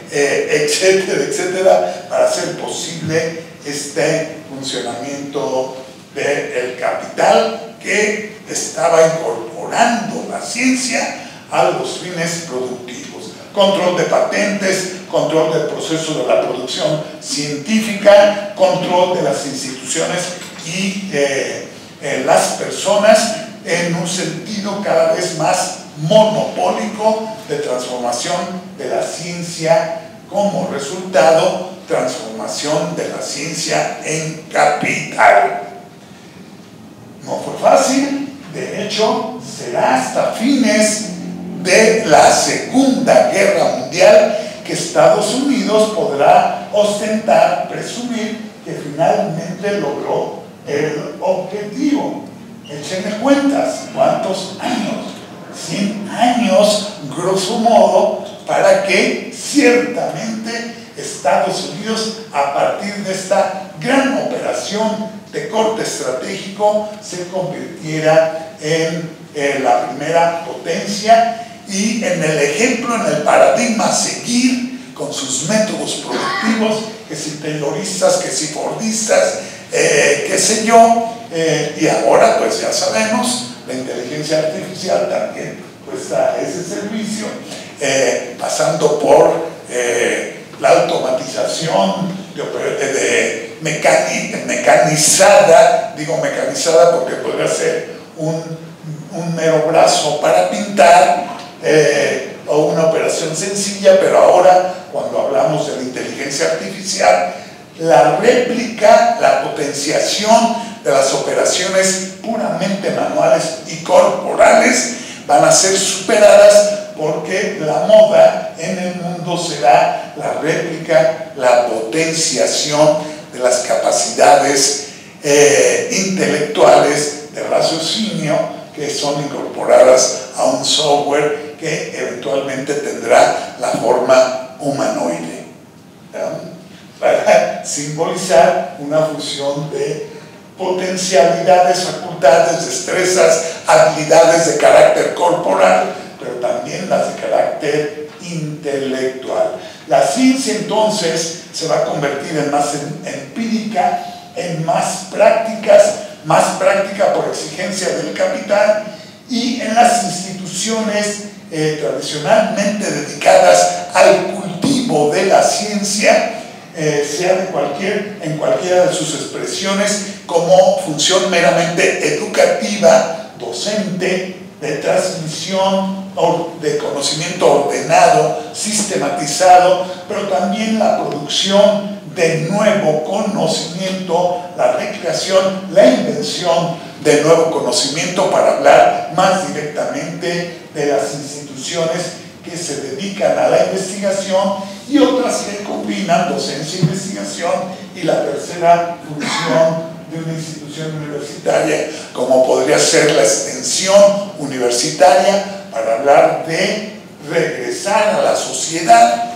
etcétera, etcétera, para hacer posible este funcionamiento del capital que estaba incorporando la ciencia a los fines productivos. Control de patentes, control del proceso de la producción científica, control de las instituciones y las personas en un sentido cada vez más monopólico de transformación de la ciencia como resultado, transformación de la ciencia en capital. No fue fácil, de hecho, será hasta fines de la Segunda Guerra Mundial que Estados Unidos podrá ostentar, presumir que finalmente logró el objetivo. Échenme cuentas, ¿cuántos años? 100 años, grosso modo, para que ciertamente Estados Unidos, a partir de esta gran operación de corte estratégico, se convirtiera en la primera potencia y en el ejemplo, en el paradigma a seguir con sus métodos productivos, que si tayloristas, que si fordistas, qué sé yo, y ahora pues ya sabemos, la inteligencia artificial también pues a ese servicio, pasando por la automatización de mecanizada, digo mecanizada porque podría ser un mero brazo para pintar, o una operación sencilla, pero ahora cuando hablamos de la inteligencia artificial, la réplica, la potenciación de las operaciones puramente manuales y corporales van a ser superadas porque la moda en el mundo será la réplica, la potenciación de las capacidades intelectuales de raciocinio que son incorporadas a un software que eventualmente tendrá la forma humanoide, para simbolizar una fusión de potencialidades, facultades, destrezas, habilidades de carácter corporal, pero también las de carácter intelectual. La ciencia entonces se va a convertir en más empírica, en más práctica por exigencia del capital, y en las instituciones tradicionalmente dedicadas al cultivo de la ciencia, sea en cualquiera de sus expresiones, como función meramente educativa, docente, de transmisión de conocimiento ordenado, sistematizado, pero también la producción de nuevo conocimiento, la recreación, la invención de nuevo conocimiento, para hablar más directamente de las instituciones que se dedican a la investigación y otras que combinan docencia e investigación, y la tercera función de una institución universitaria, como podría ser la extensión universitaria, para hablar de regresar a la sociedad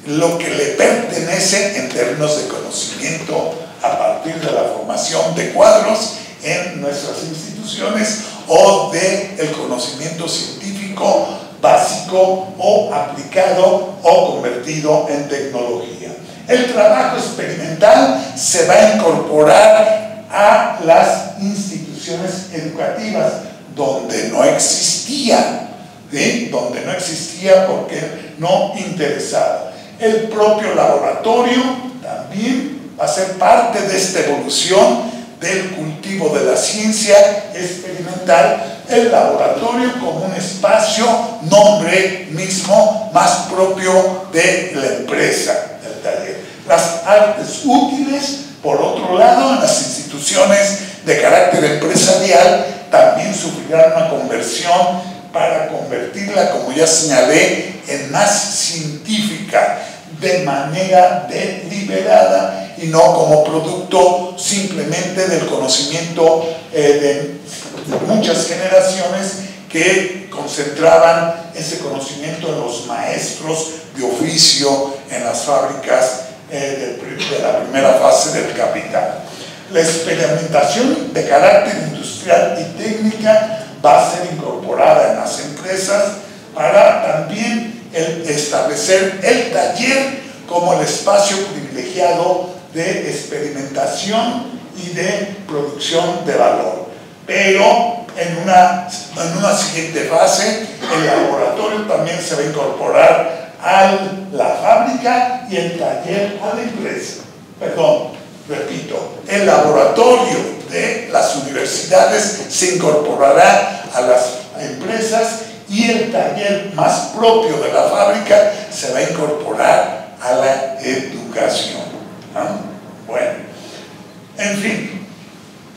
lo que le pertenece en términos de conocimiento a partir de la formación de cuadros en nuestras instituciones, o del conocimiento científico básico o aplicado o convertido en tecnología. El trabajo experimental se va a incorporar a las instituciones educativas donde no existía, ¿sí? Donde no existía porque no interesaba. El propio laboratorio también va a ser parte de esta evolución del cultivo de la ciencia experimental. El laboratorio como un espacio, nombre mismo, más propio de la empresa, del taller. Las artes útiles, por otro lado, en las instituciones de carácter empresarial, también sufrirán una conversión para convertirla, como ya señalé, en más científica, de manera deliberada y no como producto simplemente del conocimiento de muchas generaciones que concentraban ese conocimiento en los maestros de oficio, en las fábricas de la primera fase del capital. La experimentación de carácter industrial y técnica va a ser incorporada en las empresas para también establecer el taller como el espacio privilegiado de experimentación y de producción de valor. Pero en una siguiente fase, el laboratorio también se va a incorporar a la fábrica y el taller a la empresa. Perdón, repito, el laboratorio de las universidades se incorporará a las empresas y el taller más propio de la fábrica se va a incorporar a la educación. ¿Ah? Bueno, en fin,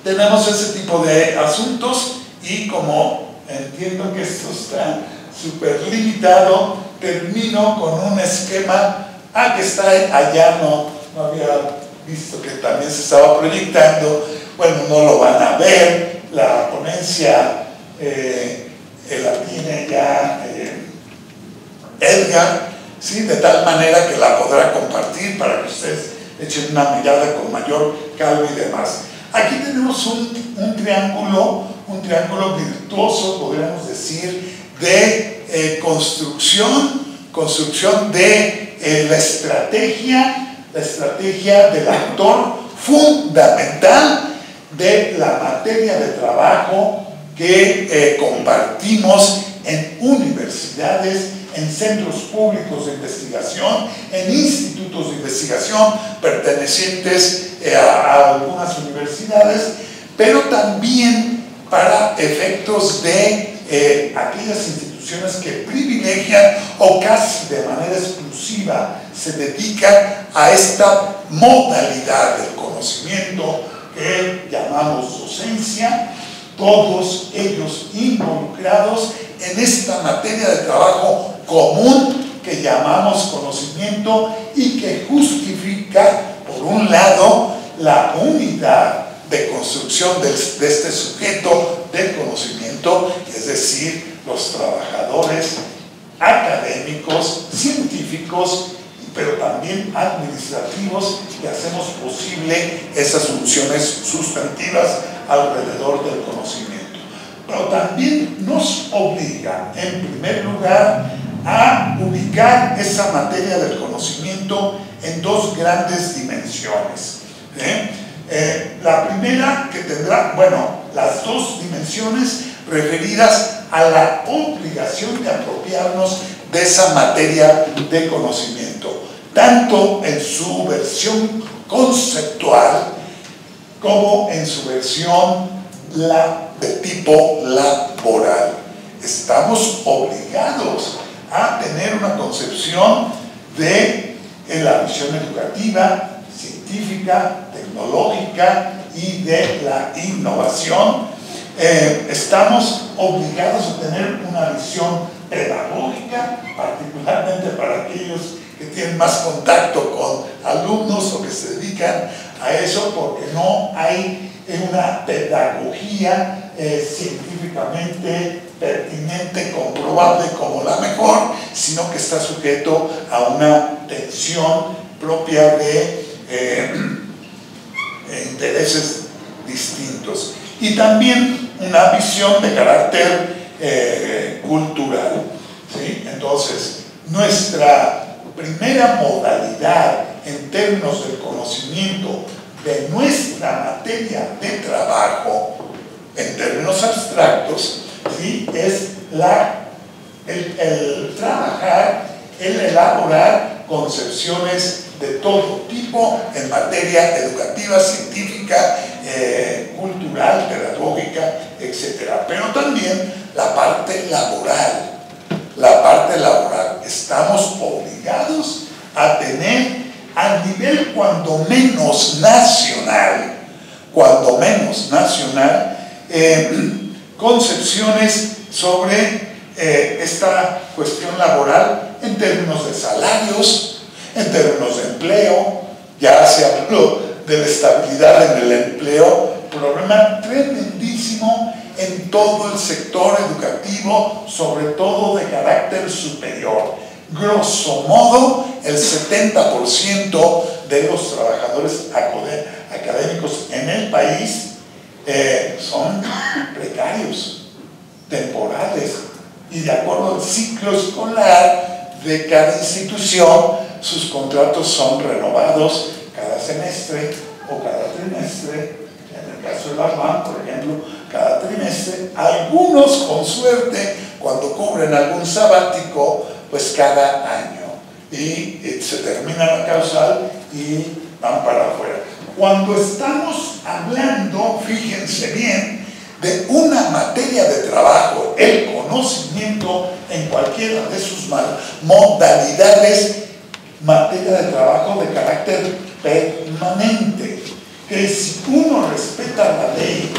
tenemos ese tipo de asuntos y como entiendo que esto está súper limitado, termino con un esquema que está allá, no había visto que también se estaba proyectando. Bueno, no lo van a ver, la ponencia la tiene ya Edgar, ¿sí? De tal manera que la podrá compartir para que ustedes echen una mirada con mayor calma y demás. Aquí tenemos un triángulo virtuoso, podríamos decir, de construcción de la estrategia del actor fundamental de la materia de trabajo que compartimos en universidades, en centros públicos de investigación, en institutos de investigación pertenecientes a algunas universidades, pero también para efectos de aquellas instituciones que privilegian o casi de manera exclusiva se dedican a esta modalidad del conocimiento que llamamos docencia, todos ellos involucrados en esta materia de trabajo común que llamamos conocimiento y que justifica, por un lado, la unidad de construcción de este sujeto del conocimiento, es decir, los trabajadores académicos, científicos, pero también administrativos, que hacemos posible esas funciones sustantivas alrededor del conocimiento. Pero también nos obliga, en primer lugar, a ubicar esa materia del conocimiento en dos grandes dimensiones. La primera que tendrá, las dos dimensiones referidas a la obligación de apropiarnos de esa materia de conocimiento, tanto en su versión conceptual como en su versión de tipo laboral. Estamos obligados a tener una concepción de la visión educativa, científica, tecnológica y de la innovación. Estamos obligados a tener una visión pedagógica, particularmente para aquellos que tienen más contacto con alumnos o que se dedican a eso, porque no hay una pedagogía científicamente pertinente, comprobable como la mejor, sino que está sujeto a una tensión propia de intereses distintos. Y también una visión de carácter cultural, ¿sí? Entonces, nuestra primera modalidad en términos del conocimiento de nuestra materia de trabajo, en términos abstractos, ¿sí? Es el trabajar, el elaborar concepciones de todo tipo en materia educativa, científica, cultural, pedagógica, etc. Pero también la parte laboral. Estamos obligados a tener a nivel cuando menos nacional, concepciones sobre esta cuestión laboral en términos de salarios, en términos de empleo. Ya se habló de la estabilidad en el empleo, problema tremendísimo en todo el sector educativo, sobre todo de carácter superior. grosso modo, el 70% de los trabajadores académicos en el país son precarios, temporales, y de acuerdo al ciclo escolar de cada institución, sus contratos son renovados cada semestre o cada trimestre. En el caso de la UAM, por ejemplo, cada trimestre, algunos con suerte, cuando cubren algún sabático, pues cada año. Y se termina la causal y van para afuera. Cuando estamos hablando, fíjense bien, de una materia de trabajo, el conocimiento en cualquiera de sus modalidades, materia de trabajo de carácter permanente, que si uno respeta la ley,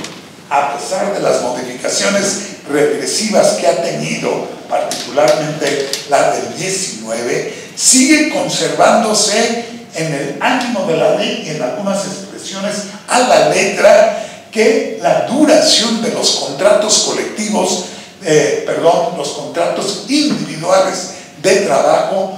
a pesar de las modificaciones regresivas que ha tenido, particularmente la del 19, sigue conservándose en el ánimo de la ley y en algunas expresiones a la letra, que la duración de los contratos colectivos, los contratos individuales de trabajo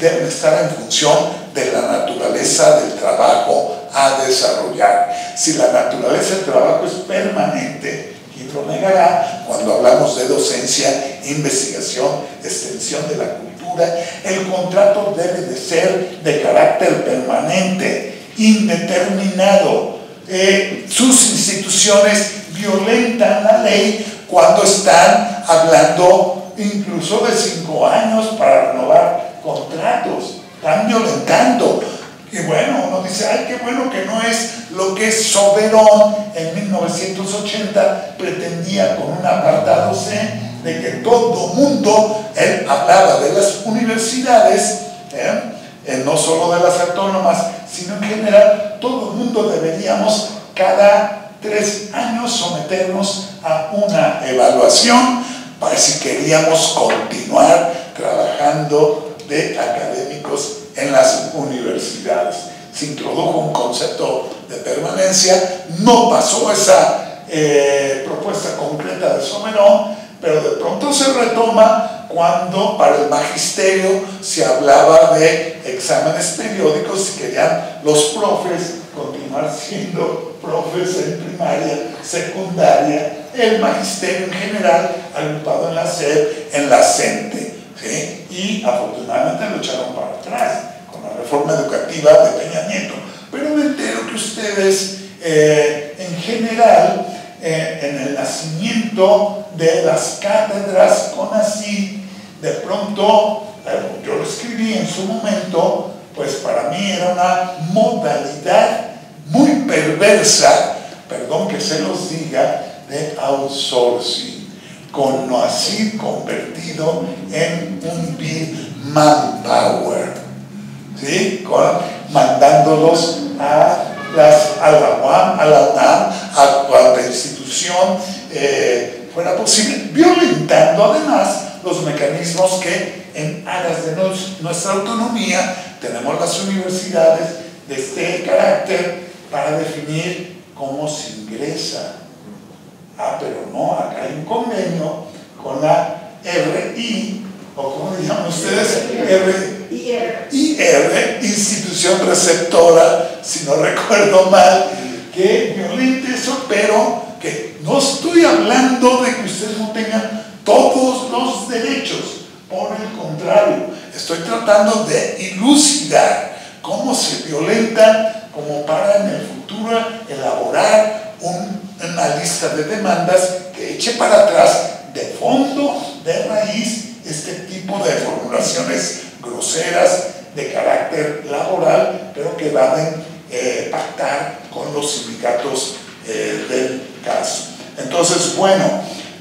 deben estar en función de la naturaleza del trabajo a desarrollar. Si la naturaleza del trabajo es permanente, ¿quién lo negará? Cuando hablamos de docencia, investigación, extensión de la cultura, el contrato debe de ser de carácter permanente, indeterminado. Sus instituciones violentan la ley cuando están hablando incluso de 5 años para renovar contratos. Están violentando. Y bueno, uno dice, ay, qué bueno que no es lo que Soberón en 1980 pretendía con un apartado C, de que todo mundo, él hablaba de las universidades, no solo de las autónomas, sino en general, todo el mundo deberíamos cada 3 años someternos a una evaluación para si queríamos continuar trabajando de académicos en las universidades. Se introdujo un concepto de permanencia, no pasó esa propuesta concreta de Soberón, pero de pronto se retoma cuando para el magisterio se hablaba de exámenes periódicos si querían los profes continuar siendo profes en primaria, secundaria, el magisterio en general, agrupado en la SED, en la CENTE, ¿sí? Y afortunadamente lo echaron para atrás con la reforma educativa de Peña Nieto. Pero me entero que ustedes, en general, en el nacimiento de las cátedras CONACYT, de pronto, yo lo escribí en su momento, pues para mí era una modalidad muy perversa, perdón que se los diga, de outsourcing, CONACYT convertido en un big manpower, ¿sí? Mandándolos a la UAM, a la UNAM, a cuanta institución fuera posible, violentando además los mecanismos que en aras de nuestra autonomía tenemos las universidades de este carácter para definir cómo se ingresa. Pero no, acá hay un convenio con la RI, o ¿cómo le llaman ustedes? IR, institución receptora, si no recuerdo mal, que violente eso, pero que no estoy hablando de que ustedes no tengan todos los derechos, por el contrario, estoy tratando de ilucidar cómo se violenta, como para en el futuro elaborar una lista de demandas que eche para atrás de fondo, de raíz, este tipo de formulaciones groseras de carácter laboral, pero que van a pactar con los sindicatos del caso. Entonces, bueno,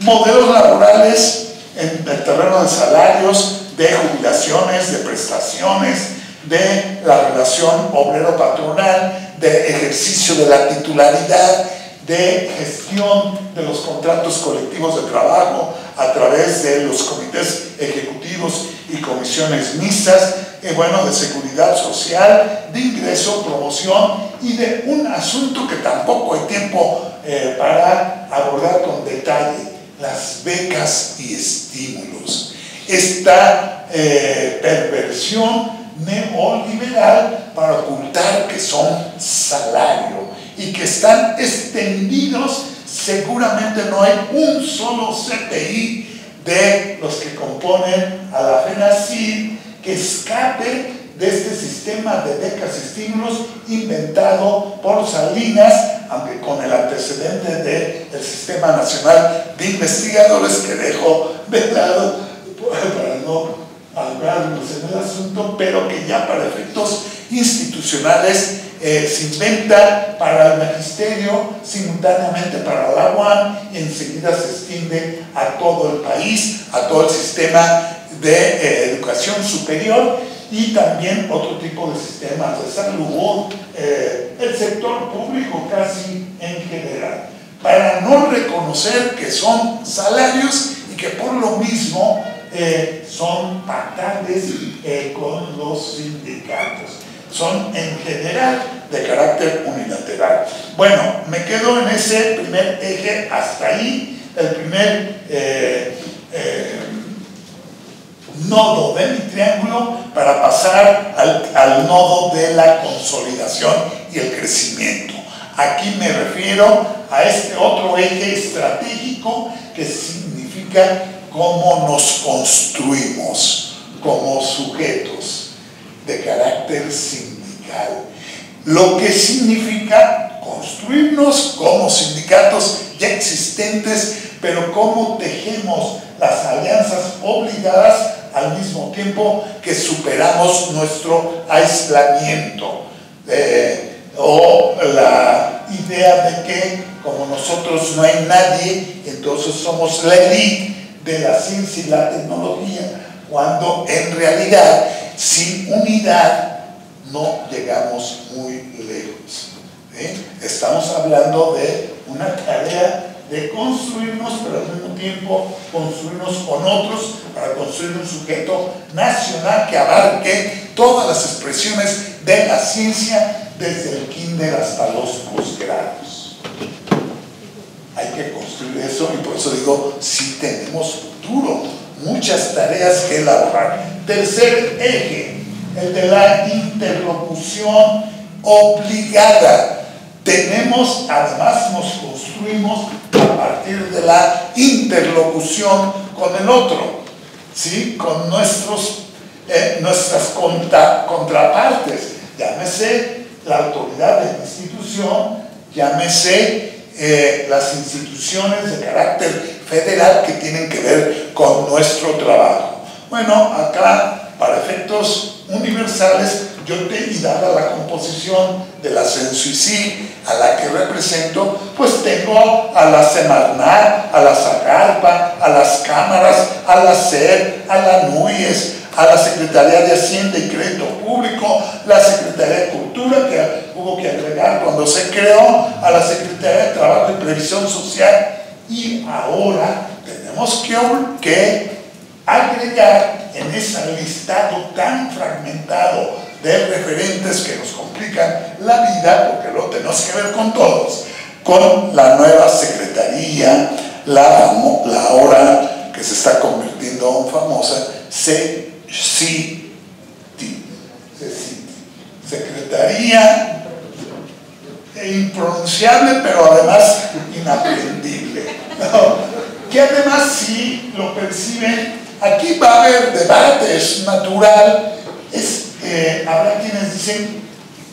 modelos laborales en el terreno de salarios, de jubilaciones, de prestaciones, de la relación obrero-patronal, de ejercicio de la titularidad, de gestión de los contratos colectivos de trabajo a través de los comités ejecutivos y comisiones mixtas, de seguridad social, de ingreso, promoción y de un asunto que tampoco hay tiempo para abordar con detalle, las becas y estímulos. Esta perversión neoliberal para ocultar que son salario y que están extendidos. Seguramente no hay un solo CPI de los que componen a la FENACYT que escape de este sistema de becas y estímulos inventado por Salinas, aunque con el antecedente del Sistema Nacional de Investigadores, que dejo de lado para no ahogarnos en el asunto, pero que ya para efectos institucionales se inventa para el magisterio, simultáneamente para la UAM, y enseguida se extiende a todo el país, a todo el sistema de educación superior y también otro tipo de sistemas de salud, el sector público casi en general, para no reconocer que son salarios y que por lo mismo son pactables con los sindicatos. Son en general de carácter unilateral. Bueno, me quedo en ese primer eje hasta ahí, el primer nodo de mi triángulo, para pasar al nodo de la consolidación y el crecimiento. Aquí me refiero a este otro eje estratégico que significa cómo nos construimos como sujetos de carácter sindical, lo que significa construirnos como sindicatos ya existentes, pero cómo tejemos las alianzas obligadas al mismo tiempo que superamos nuestro aislamiento, o la idea de que como nosotros no hay nadie, entonces somos la élite de la ciencia y la tecnología, cuando en realidad sin unidad no llegamos muy lejos. Estamos hablando de una tarea de construirnos, pero al mismo tiempo construirnos con otros para construir un sujeto nacional que abarque todas las expresiones de la ciencia desde el kinder hasta los posgrados. Hay que construir eso y por eso digo, sí tenemos futuro, muchas tareas que elaborar. Tercer eje, el de la interlocución obligada. Tenemos, además nos construimos a partir de la interlocución con el otro, ¿sí? Con nuestras contrapartes, llámese la autoridad de la institución, llámese las instituciones de carácter federal que tienen que ver con nuestro trabajo. Bueno, acá, para efectos universales, y dada la composición de la CENSUICIG a la que represento, pues tengo a la Semarnat, a la Zagarpa, a las cámaras, a la SER, a la NUYES, a la Secretaría de Hacienda y Crédito Público, la Secretaría de Cultura, que hubo que agregar cuando se creó, a la Secretaría de Trabajo y Previsión Social, y ahora tenemos que agregar en ese listado tan fragmentado de referentes que nos complican la vida, porque lo tenemos que ver con todos, con la nueva secretaría, la ahora que se está convirtiendo en famosa, CECITI, Secretaría impronunciable, pero además inaprendible, ¿no? Que además sí lo perciben. Aquí va a haber debate, es natural. Habrá quienes dicen,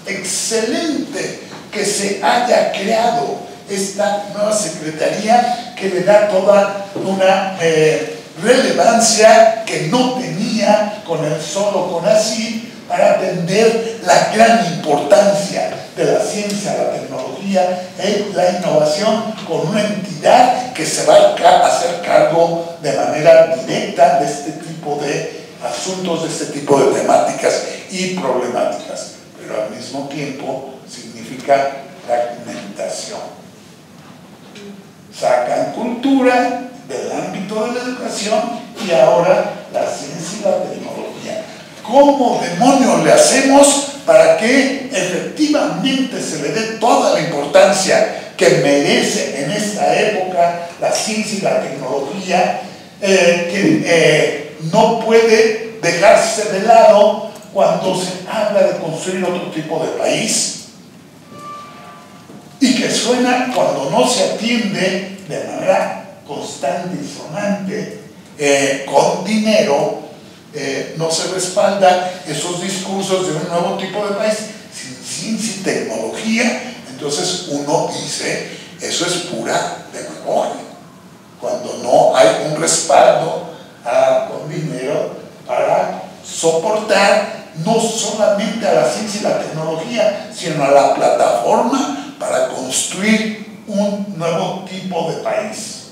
excelente que se haya creado esta nueva secretaría que le da toda una relevancia que no tenía con el solo CONACYT para atender la gran importancia de la ciencia, la tecnología y la innovación con una entidad que se va a hacer cargo de manera directa de este tipo de asuntos, de este tipo de temáticas y problemáticas, pero al mismo tiempo significa fragmentación. Sacan cultura del ámbito de la educación y ahora la ciencia y la tecnología. ¿Cómo demonios le hacemos para que efectivamente se le dé toda la importancia que merece en esta época la ciencia y la tecnología, que no puede dejarse de lado cuando se habla de construir otro tipo de país, y que suena cuando no se atiende de manera constante y sonante con dinero. No se respalda esos discursos de un nuevo tipo de país sin tecnología. Entonces uno dice, eso es pura demagogia, cuando no hay un respaldo con dinero para soportar no solamente a la ciencia y la tecnología, sino a la plataforma para construir un nuevo tipo de país,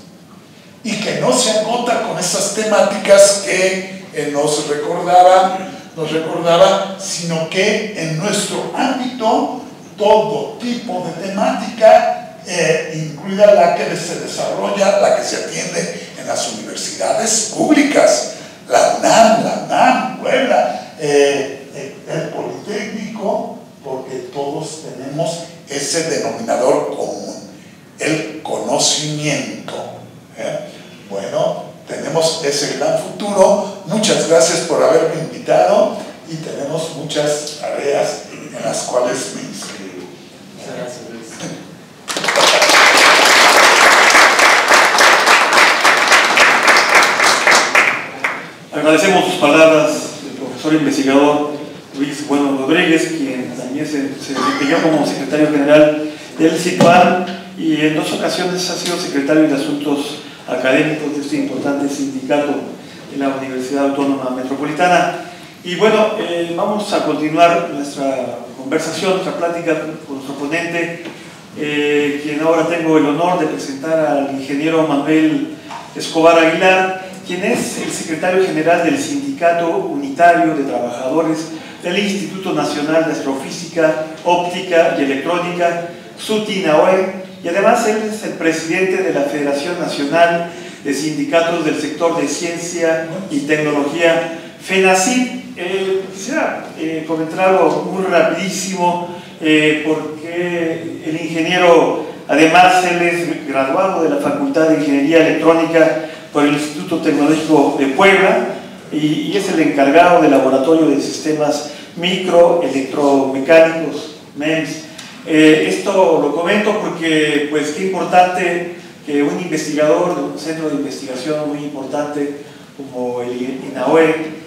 y que no se agota con esas temáticas que nos recordaba, sino que en nuestro ámbito todo tipo de temática, incluida la que se desarrolla, la que se atiende en las universidades públicas, la UNAM, Puebla, el Politécnico, porque todos tenemos ese denominador común, el conocimiento. Bueno, tenemos ese gran futuro. Muchas gracias por haberme invitado, y tenemos muchas tareas en las cuales me inscribo. Muchas gracias, Luis. Agradecemos sus palabras del profesor investigador Luis Bueno Rodríguez, quien también se desempeñó como secretario general del CIPAN, y en 2 ocasiones ha sido secretario de Asuntos Académicos de este importante sindicato de la Universidad Autónoma Metropolitana. Y bueno, vamos a continuar nuestra conversación, nuestra plática con nuestro ponente, quien ahora tengo el honor de presentar al ingeniero Manuel Escobar Aguilar, quien es el secretario general del Sindicato Unitario de Trabajadores del Instituto Nacional de Astrofísica, Óptica y Electrónica, SUTINAOE, y además él es el presidente de la Federación Nacional de Sindicatos del Sector de Ciencia y Tecnología, FENACYT. Quisiera comentar algo muy rapidísimo, porque el ingeniero, además, él es graduado de la Facultad de Ingeniería Electrónica por el Instituto Tecnológico de Puebla, y es el encargado del Laboratorio de Sistemas Microelectromecánicos, MEMS. Esto lo comento porque, pues, qué importante que un investigador de un centro de investigación muy importante como el INAOE,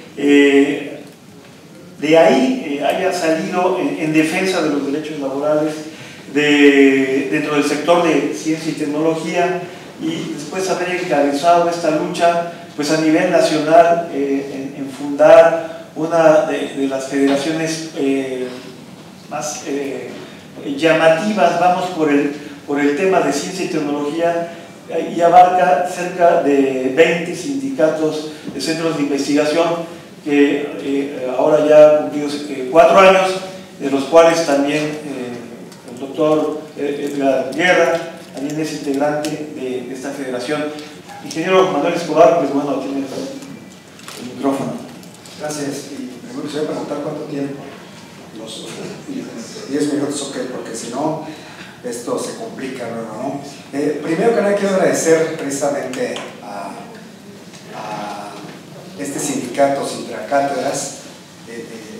de ahí haya salido en defensa de los derechos laborales dentro del sector de ciencia y tecnología, y después haber encabezado esta lucha, pues, a nivel nacional, en fundar una de las federaciones más llamativas, vamos, por el tema de ciencia y tecnología, y abarca cerca de 20 sindicatos de centros de investigación, que ahora ya cumplidos 4 años, de los cuales también el doctor Edgar Guerra también es integrante de esta federación. Ingeniero Manuel Escobar, pues bueno, tiene el micrófono. Gracias. Y primero quisiera preguntar cuánto tiempo. Los 10 minutos, ok, porque si no, esto se complica luego, ¿no? Primero que nada, quiero agradecer precisamente a este sindicato Sintracátedras,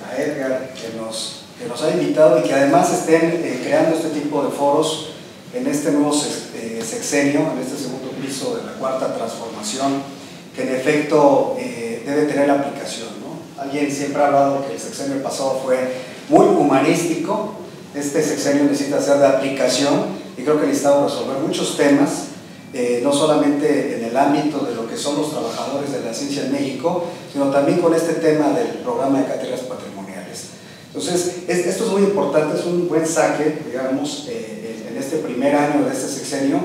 a Edgar, que nos ha invitado, y que además estén creando este tipo de foros en este nuevo sexenio, en este segundo piso de la cuarta transformación, que en efecto debe tener aplicación, ¿no? Alguien siempre ha hablado que el sexenio pasado fue muy humanístico. Este sexenio necesita ser de aplicación, y creo que necesitamos resolver muchos temas, no solamente en el ámbito de lo que son los trabajadores de la ciencia en México, sino también con este tema del programa de cátedras patrimoniales. Entonces, esto es muy importante, es un buen saque, digamos, en este primer año de este sexenio,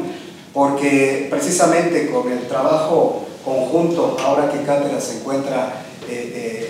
porque precisamente con el trabajo conjunto, ahora que Cátedras se encuentra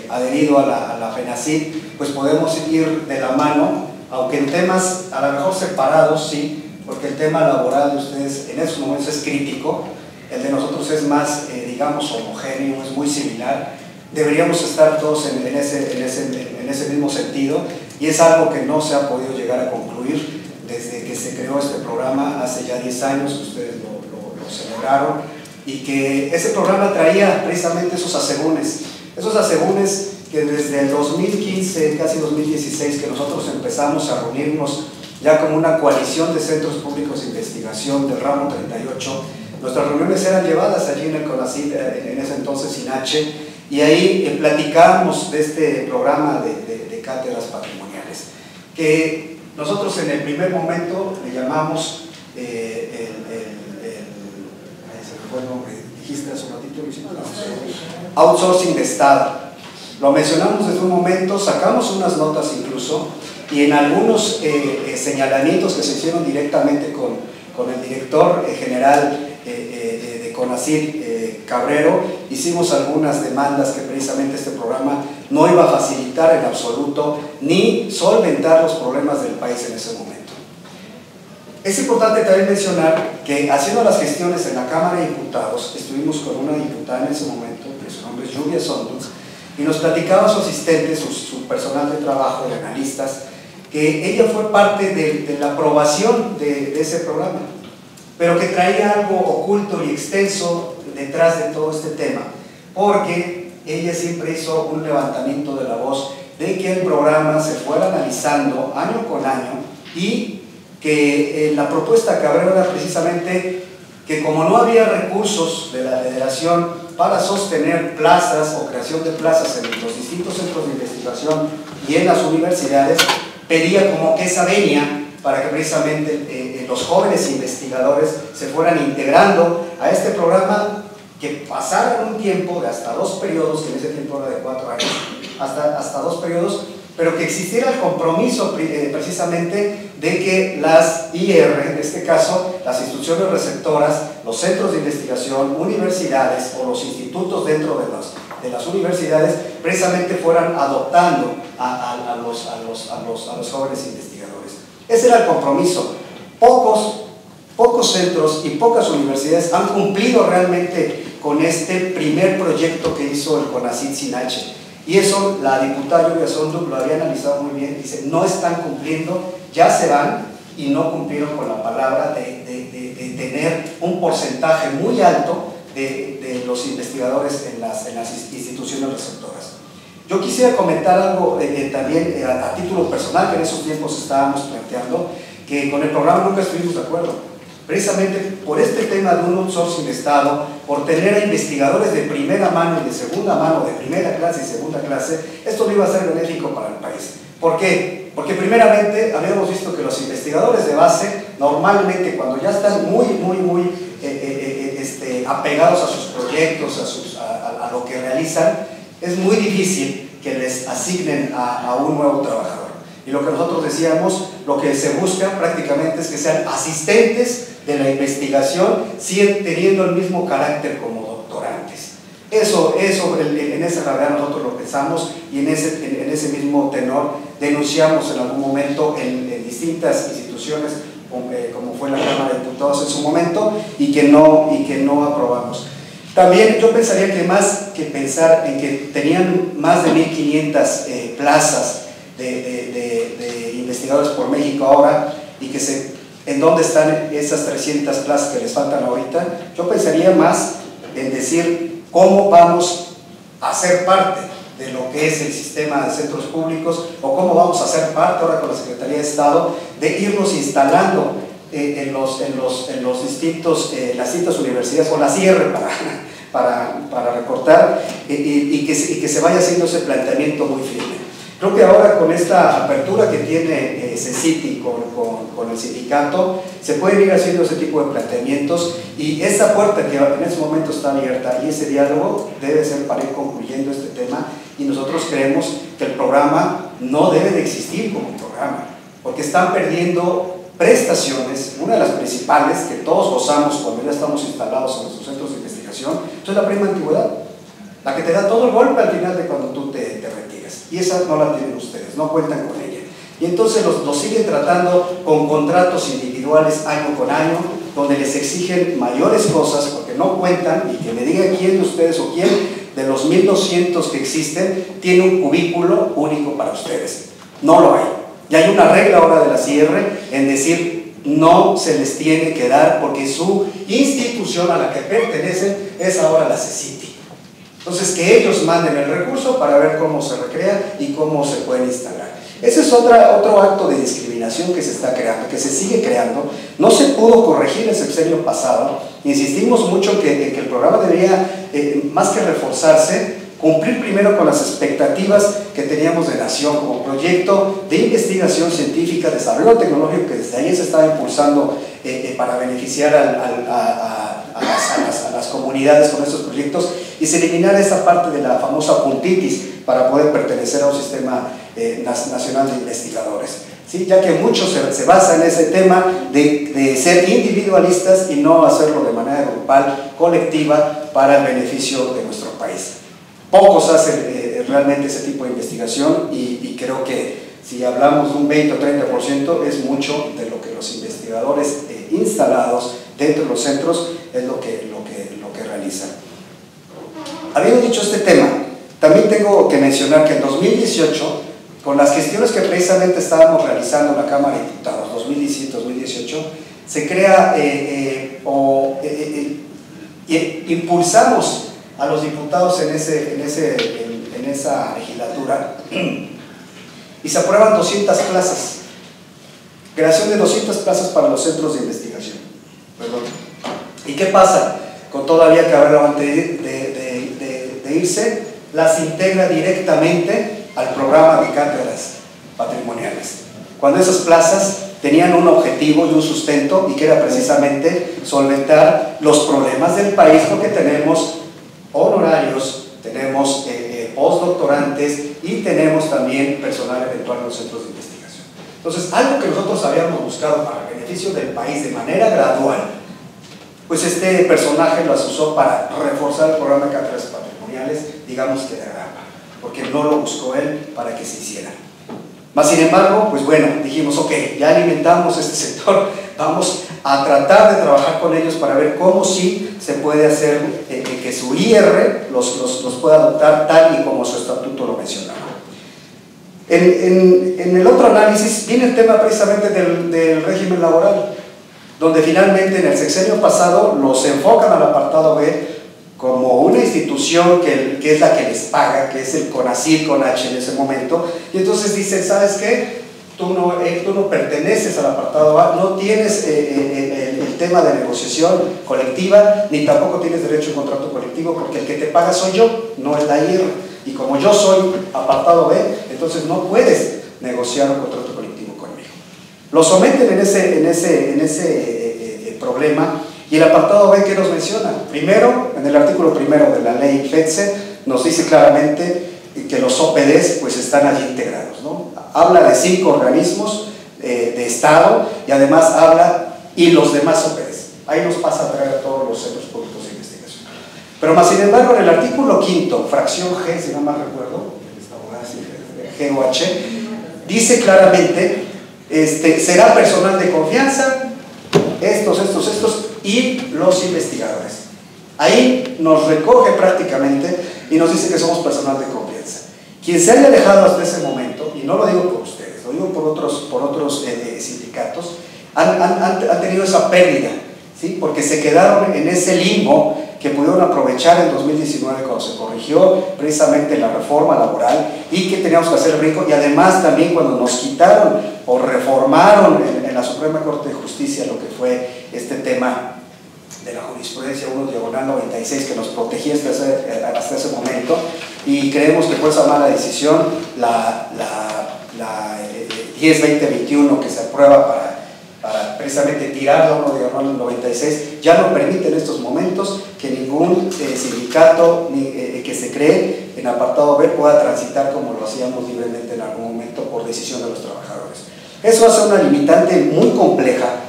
adherido a la FENACYT, pues podemos ir de la mano, aunque en temas a lo mejor separados, sí, porque el tema laboral de ustedes en esos momentos es crítico, el de nosotros es más, digamos, homogéneo, es muy similar. Deberíamos estar todos en ese mismo sentido, y es algo que no se ha podido llegar a concluir desde que se creó este programa hace ya 10 años, que ustedes lo celebraron, y que ese programa traía precisamente esos asegúnes Esos asegúnes que desde el 2015, casi 2016, que nosotros empezamos a reunirnos ya como una coalición de centros públicos de investigación del ramo 38, nuestras reuniones eran llevadas allí en el CONACYT, en ese entonces SINACHE, y ahí platicábamos de este programa de cátedras patrimoniales, que nosotros en el primer momento le llamamos dijiste hace un ratito, outsourcing de Estado. Lo mencionamos desde un momento, sacamos unas notas incluso, y en algunos señalamientos que se hicieron directamente con el director general de CONACYT, Cabrero, hicimos algunas demandas que precisamente este programa no iba a facilitar en absoluto ni solventar los problemas del país en ese momento. Es importante también mencionar que haciendo las gestiones en la Cámara de Diputados, estuvimos con una diputada en ese momento, que su nombre es Lluvia Sondus, y nos platicaba su asistente, su personal de trabajo, de analistas, que ella fue parte de la aprobación de ese programa, pero que traía algo oculto y extenso detrás de todo este tema, porque ella siempre hizo un levantamiento de la voz de que el programa se fuera analizando año con año, y que la propuesta Cabrero era precisamente que como no había recursos de la Federación para sostener plazas o creación de plazas en los distintos centros de investigación y en las universidades, pedía como que esa venia para que precisamente los jóvenes investigadores se fueran integrando a este programa, que pasaran un tiempo de hasta 2 periodos, que en ese tiempo era de 4 años, hasta 2 periodos, pero que existiera el compromiso precisamente de que las IR, en este caso las instituciones receptoras, los centros de investigación, universidades o los institutos dentro de las universidades, precisamente fueran adoptando a los jóvenes investigadores. Ese era el compromiso. Pocos centros y pocas universidades han cumplido realmente con este primer proyecto que hizo el CONACYT SINACHE. Y eso la diputada Lluvia Sondus lo había analizado muy bien, dice, no están cumpliendo, ya se van, y no cumplieron con la palabra de tener un porcentaje muy alto de los investigadores en las instituciones receptoras. Yo quisiera comentar algo también a título personal, que en esos tiempos estábamos planteando, que con el programa nunca estuvimos de acuerdo. Precisamente por este tema de un outsourcing de Estado, por tener a investigadores de primera mano y de segunda mano, de primera clase y segunda clase, esto no iba a ser benéfico para el país. ¿Por qué? Porque primeramente habíamos visto que los investigadores de base, normalmente cuando ya están muy apegados a sus proyectos, a lo que realizan, es muy difícil que les asignen a un nuevo trabajador. Y lo que nosotros decíamos, lo que se busca prácticamente es que sean asistentes de la investigación, teniendo el mismo carácter como doctorantes. Eso en esa realidad nosotros lo pensamos, y en ese mismo tenor denunciamos en algún momento en distintas instituciones, como fue la Cámara de Diputados en su momento, y que no aprobamos. También yo pensaría que más que pensar en que tenían más de 1.500 plazas de investigadores por México ahora, y que en dónde están esas 300 plazas que les faltan ahorita, yo pensaría más en decir cómo vamos a ser parte de lo que es el sistema de centros públicos, o cómo vamos a ser parte ahora con la Secretaría de Estado de irnos instalando en los distintos, las distintas universidades, o las IR para recortar, y que se vaya haciendo ese planteamiento muy firme. Creo que ahora con esta apertura que tiene CECITI con el sindicato, se pueden ir haciendo ese tipo de planteamientos, y esa puerta que en ese momento está abierta y ese diálogo debe ser para ir concluyendo este tema, y nosotros creemos que el programa no debe de existir como programa, porque están perdiendo prestaciones, una de las principales que todos gozamos cuando ya estamos instalados en nuestros centros de investigación, es la prima antigüedad, la que te da todo el golpe al final de cuando tú te retiras, y esa no la tienen ustedes, no cuentan con ella, y entonces los siguen tratando con contratos individuales año con año, donde les exigen mayores cosas porque no cuentan, y que me digan quién de ustedes o quién de los 1.200 que existen tiene un cubículo único para ustedes. No lo hay. Y hay una regla ahora de la CIR en decir no se les tiene que dar, porque su institución a la que pertenecen es ahora la CECITI. Entonces, que ellos manden el recurso para ver cómo se recrea y cómo se pueden instalar. Ese es otro acto de discriminación que se está creando, que se sigue creando. No se pudo corregir el sexenio pasado. Insistimos mucho que el programa debería, más que reforzarse, cumplir primero con las expectativas que teníamos de nación como proyecto de investigación científica, desarrollo tecnológico, que desde ahí se estaba impulsando para beneficiar a las comunidades con estos proyectos, y se eliminara esa parte de la famosa puntitis para poder pertenecer a un sistema nacional de investigadores, ¿sí? Ya que mucho se basa en ese tema de ser individualistas y no hacerlo de manera grupal, colectiva, para el beneficio de nuestro país. Pocos hacen realmente ese tipo de investigación, y creo que si hablamos de un 20 o 30% es mucho de lo que los investigadores instalados dentro de los centros es lo que realizan. Habiendo dicho este tema, también tengo que mencionar que en 2018, con las gestiones que precisamente estábamos realizando en la Cámara de Diputados, 2017-2018, se crea impulsamos a los diputados en esa legislatura y se aprueban 200 plazas, creación de 200 plazas para los centros de investigación. Perdón. ¿Y qué pasa? Con todavía que haberlo antes de irse, las integra directamente al programa de cátedras patrimoniales, cuando esas plazas tenían un objetivo y un sustento, y que era precisamente solventar los problemas del país, porque tenemos honorarios, tenemos postdoctorantes y tenemos también personal eventual en los centros de investigación. Entonces, algo que nosotros habíamos buscado para el beneficio del país de manera gradual, pues este personaje lo usó para reforzar el programa de cátedras patrimoniales, digamos que de grapa, porque no lo buscó él para que se hiciera. Más sin embargo, pues bueno, dijimos, ok, ya alimentamos este sector, vamos a tratar de trabajar con ellos para ver cómo sí se puede hacer que su IR los pueda adoptar tal y como su estatuto lo mencionaba. En el otro análisis viene el tema precisamente del régimen laboral, donde finalmente en el sexenio pasado los enfocan al apartado B como una institución que es la que les paga, que es el CONACYT con H en ese momento, y entonces dicen, ¿sabes qué? Tú no perteneces al apartado A, no tienes el tema de negociación colectiva, ni tampoco tienes derecho a un contrato colectivo, porque el que te paga soy yo, no es la IR, y como yo soy apartado B, entonces no puedes negociar un contrato colectivo conmigo. Lo someten en ese problema. Y el apartado B, ¿qué nos menciona? Primero, en el artículo primero de la ley FEDSE, nos dice claramente que los OPDs pues están allí integrados, ¿no? Habla de 5 organismos de Estado, y además habla, y los demás OPDs. Ahí nos pasa a traer a todos los centros públicos de investigación. Pero más sin embargo, en el artículo 5, fracción G, si no mal recuerdo, G o H, dice claramente, será personal de confianza, estos y los investigadores. Ahí nos recoge prácticamente y nos dice que somos personal de confianza. Quien se haya alejado hasta ese momento, y no lo digo por ustedes, lo digo por otros sindicatos, han tenido esa pérdida, ¿sí? Porque se quedaron en ese limbo que pudieron aprovechar en 2019 cuando se corrigió precisamente la reforma laboral, y que teníamos que hacer el brinco, y además también cuando nos quitaron o reformaron en la Suprema Corte de Justicia lo que fue este tema de la jurisprudencia 1/96 que nos protegía hasta ese momento, y creemos que por esa mala decisión la 10-20-21 que se aprueba para precisamente tirar la 1/96 ya no permite en estos momentos que ningún sindicato que se cree en apartado B pueda transitar como lo hacíamos libremente en algún momento por decisión de los trabajadores. Eso hace una limitante muy compleja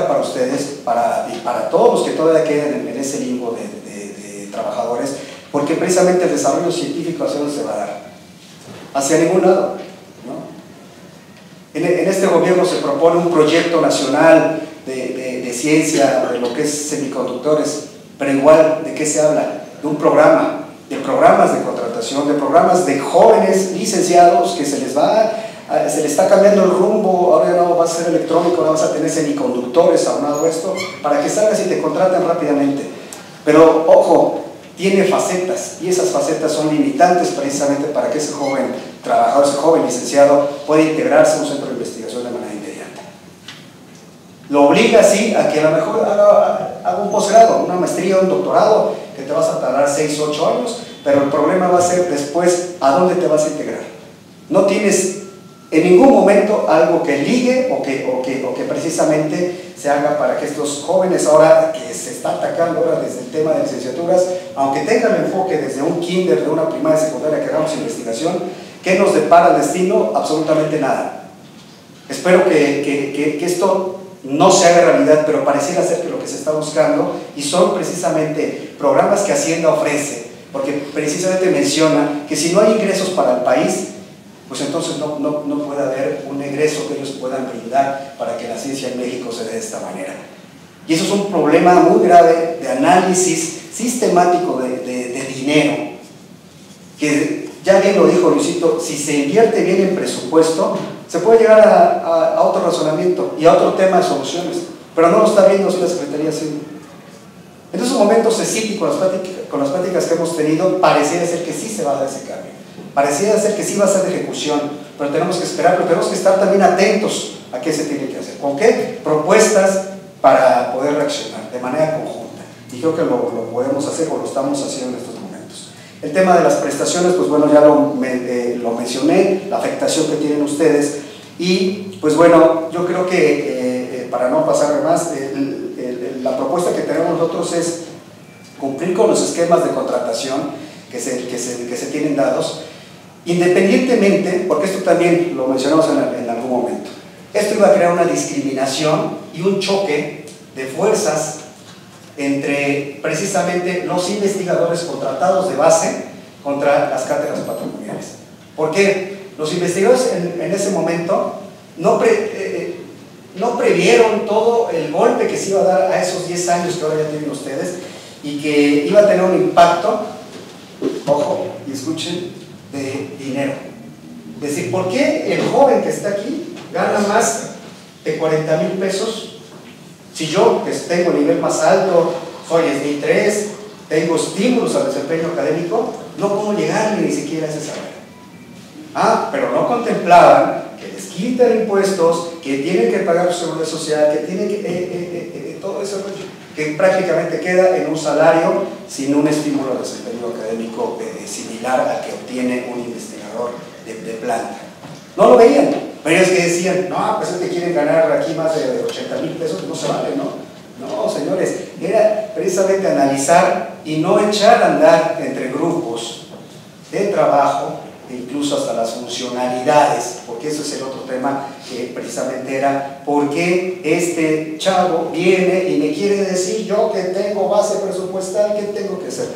para ustedes y para todos los que todavía queden en ese limbo de trabajadores, porque precisamente el desarrollo científico hacia dónde se va a dar, hacia ningún lado, ¿no? En este gobierno se propone un proyecto nacional de ciencia, de lo que es semiconductores, pero igual, ¿de qué se habla? De un programa, de programas de contratación, de programas de jóvenes licenciados que se les está cambiando el rumbo, ahora ya no va a ser electrónico, ahora vas a tener semiconductores aunado a esto, para que salgas y te contraten rápidamente. Pero ojo, tiene facetas, y esas facetas son limitantes precisamente para que ese joven trabajador, ese joven licenciado pueda integrarse a un centro de investigación de manera inmediata. Lo obliga así a que a lo mejor haga un posgrado, una maestría, un doctorado, que te vas a tardar 6 o 8 años, pero el problema va a ser después a dónde te vas a integrar. No tienes en ningún momento algo que ligue o que precisamente se haga para que estos jóvenes, ahora que se está atacando ahora desde el tema de licenciaturas, aunque tengan el enfoque desde un kinder, de una primaria, secundaria, que hagamos investigación, ¿qué nos depara el destino? Absolutamente nada. Espero que esto no se haga realidad, pero pareciera ser que lo que se está buscando, y son precisamente programas que Hacienda ofrece, porque precisamente menciona que si no hay ingresos para el país, pues entonces no puede haber un egreso que ellos puedan brindar para que la ciencia en México se dé de esta manera. Y eso es un problema muy grave de análisis sistemático de dinero, que ya bien lo dijo Luisito, si se invierte bien en presupuesto, se puede llegar a otro razonamiento y a otro tema de soluciones, pero no lo está viendo así la Secretaría de Hacienda. En esos momentos sí, con las pláticas que hemos tenido, pareciera ser que sí se va a dar ese cambio. Pareciera ser que sí va a ser de ejecución, pero tenemos que esperar, pero tenemos que estar también atentos a qué se tiene que hacer, con qué propuestas para poder reaccionar de manera conjunta. Y creo que lo podemos hacer o lo estamos haciendo en estos momentos. El tema de las prestaciones, pues bueno, ya lo mencioné, la afectación que tienen ustedes. Y pues bueno, yo creo que para no pasar más, la propuesta que tenemos nosotros es cumplir con los esquemas de contratación que se tienen dados, independientemente, porque esto también lo mencionamos en algún momento, esto iba a crear una discriminación y un choque de fuerzas entre precisamente los investigadores contratados de base contra las cátedras patrimoniales. ¿Por qué? Los investigadores en ese momento no previeron todo el golpe que se iba a dar a esos 10 años que ahora ya tienen ustedes, y que iba a tener un impacto, ojo, y escuchen, de dinero. Es decir, ¿por qué el joven que está aquí gana más de 40,000 pesos si yo, que tengo nivel más alto, soy SNI 3, tengo estímulos al desempeño académico, no puedo llegar ni siquiera a ese salario? Pero no contemplaban que les quitan impuestos, que tienen que pagar su seguridad social, que tienen que todo eso, que prácticamente queda en un salario sin un estímulo al desempeño académico similar al que obtiene un investigador de planta. No lo veían, pero ellos que decían, no, pues es que quieren ganar aquí más de 80,000 pesos, no se vale, ¿no? No, señores, era precisamente analizar y no echar a andar entre grupos de trabajo, e incluso hasta las funcionalidades, porque eso es el otro tema que precisamente era, ¿por qué este chavo viene y me quiere decir yo que tengo base presupuestal, qué tengo que hacer?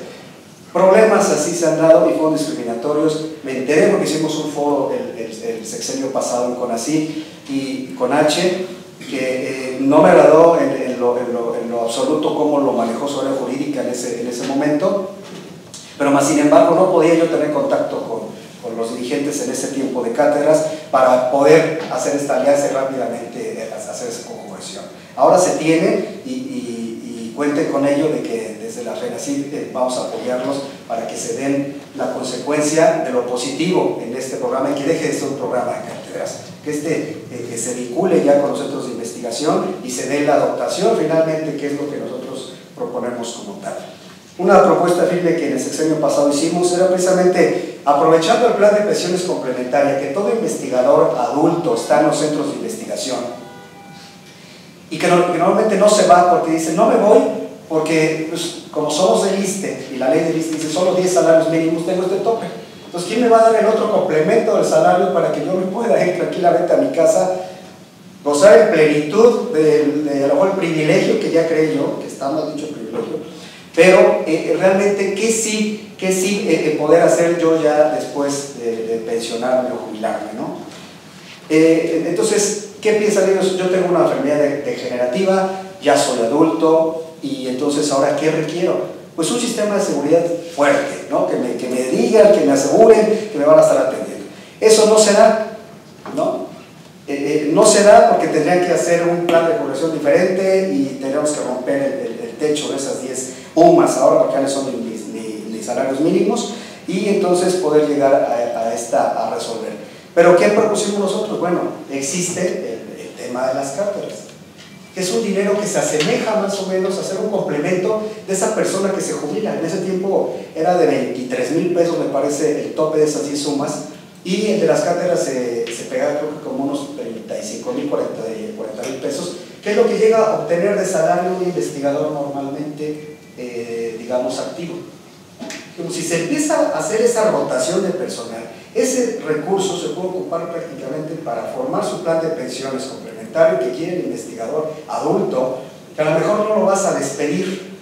Problemas así se han dado y fueron discriminatorios. Me enteré porque hicimos un foro el sexenio pasado en CONACYT y CONACHE, que no me agradó en lo absoluto cómo lo manejó su área jurídica en ese momento, pero más sin embargo no podía yo tener contacto con los dirigentes en ese tiempo de cátedras para poder hacer esta alianza y rápidamente hacer esa conjugación. Ahora se tiene y cuenten con ello de que desde la RENACYT vamos a apoyarlos para que se den la consecuencia de lo positivo en este programa y que deje de ser un programa de cátedras, que se vincule ya con los centros de investigación y se dé la dotación finalmente, que es lo que nosotros proponemos como tal. Una propuesta firme que en el sexenio pasado hicimos era precisamente aprovechando el plan de pensiones complementaria, que todo investigador adulto está en los centros de investigación y que normalmente no se va porque dice, no me voy porque pues, como somos del ISSSTE y la ley del ISSSTE dice solo 10 salarios mínimos, tengo este tope. Entonces, ¿quién me va a dar el otro complemento del salario para que yo me pueda ir tranquilamente a mi casa, gozar en plenitud de a lo mejor el privilegio que ya creí yo, que está mal dicho privilegio, pero realmente ¿qué sí poder hacer yo ya después de pensionarme o jubilarme, ¿no? Entonces, ¿qué piensan ellos? Yo tengo una enfermedad degenerativa, ya soy adulto, y entonces ahora ¿qué requiero? Pues un sistema de seguridad fuerte, ¿no? Que me digan, que me aseguren que me van a estar atendiendo. Eso no se da, ¿no? No se da porque tendrían que hacer un plan de jubilación diferente y tenemos que romper el techo de esas 10 UMAS ahora, porque ya no son ni salarios mínimos, y entonces poder llegar a resolver. Pero ¿qué propusimos nosotros? Bueno, existe el tema de las cátedras, que es un dinero que se asemeja más o menos a ser un complemento de esa persona que se jubila. En ese tiempo era de 23,000 pesos, me parece, el tope de esas 10 sumas, y el de las cátedras se pegaba creo que como unos 35,000, 40,000 pesos, que es lo que llega a obtener de salario un investigador normalmente, digamos, activo. Si se empieza a hacer esa rotación de personal, ese recurso se puede ocupar prácticamente para formar su plan de pensiones complementario que quiere el investigador adulto, que a lo mejor no lo vas a despedir,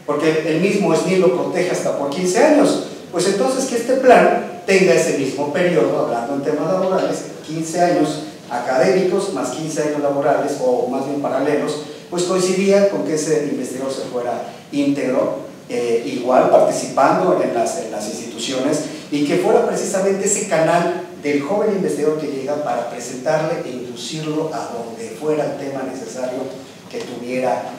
porque el mismo SNI lo protege hasta por 15 años. Pues entonces que este plan tenga ese mismo periodo, hablando en temas laborales, 15 años académicos más 15 años laborales, o más bien paralelos, pues coincidía con que ese investigador se fuera íntegro, igual participando en las instituciones, y que fuera precisamente ese canal del joven investigador que llega para presentarle e inducirlo a donde fuera el tema necesario que tuviera,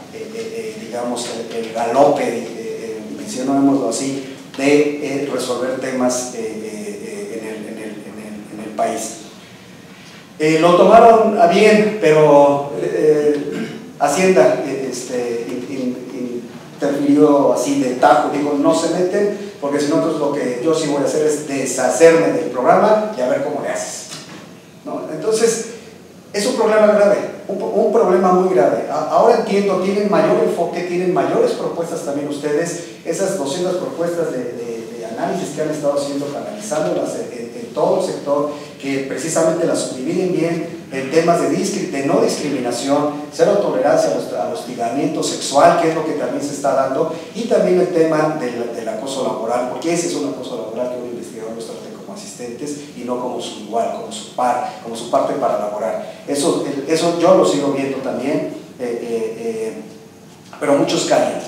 digamos, el galope, mencionémoslo así, de resolver temas en el país. Lo tomaron a bien, pero Hacienda interfirió así de tajo, digo, no se meten, porque si no, entonces lo que yo sí voy a hacer es deshacerme del programa y a ver cómo le haces, ¿no? Entonces, es un problema grave, un problema muy grave. Ahora entiendo, tienen mayor enfoque, tienen mayores propuestas también ustedes, esas 200 propuestas de análisis que han estado haciendo, canalizándolas en todo el sector, que precisamente las subdividen bien en temas de no discriminación, cero tolerancia al hostigamiento sexual, que es lo que también se está dando, y también el tema del acoso laboral, porque ese es un acoso laboral que un investigador los trate como asistentes y no como su igual, como su par, como su parte para laborar. Eso yo lo sigo viendo también, pero muchos callan.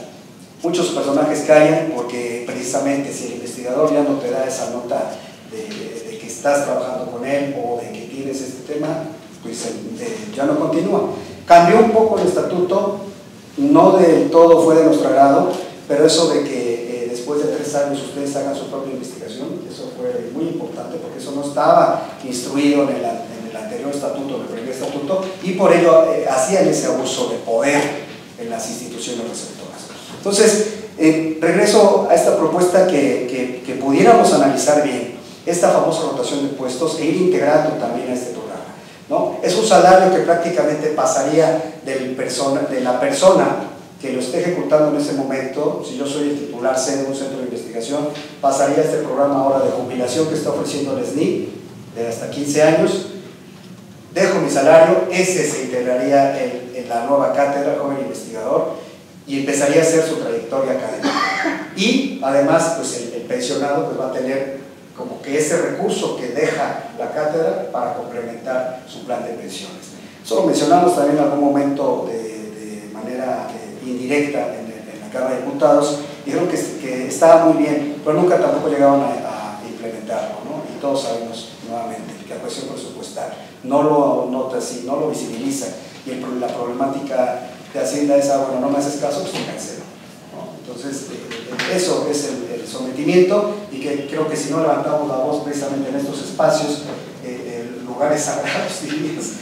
Muchos personajes callan porque precisamente si el investigador ya no te da esa nota de que estás trabajando con él o de que tienes este tema, pues ya no continúa. Cambió un poco el estatuto, no del todo fue de nuestro agrado, pero eso de que después de 3 años ustedes hagan su propia investigación, eso fue muy importante porque eso no estaba instruido en el anterior estatuto, en el primer estatuto, y por ello hacían ese abuso de poder en las instituciones receptoras. Entonces, regreso a esta propuesta que pudiéramos analizar bien, esta famosa rotación de puestos e ir integrando también a este programa, ¿no? Es un salario que prácticamente pasaría de la persona que lo esté ejecutando en ese momento. Si yo soy el titular C de un centro de investigación, pasaría a este programa ahora de jubilación que está ofreciendo el SNI, de hasta 15 años, dejo mi salario, ese se integraría en la nueva cátedra, joven investigador, y empezaría a hacer su trayectoria académica. Y además, pues el pensionado pues va a tener como que ese recurso que deja la cátedra para complementar su plan de pensiones. Eso lo mencionamos también en algún momento de manera indirecta en la Cámara de Diputados, y creo que estaba muy bien, pero nunca tampoco llegaron a implementarlo, ¿no? Y todos sabemos nuevamente que la cuestión presupuestal no lo visibiliza, y la problemática de Hacienda es, bueno, no me haces caso, pues te cancelo, ¿no? Entonces, eso es el sometimiento, y que creo que si no levantamos la voz precisamente en estos espacios, lugares sagrados, dirías,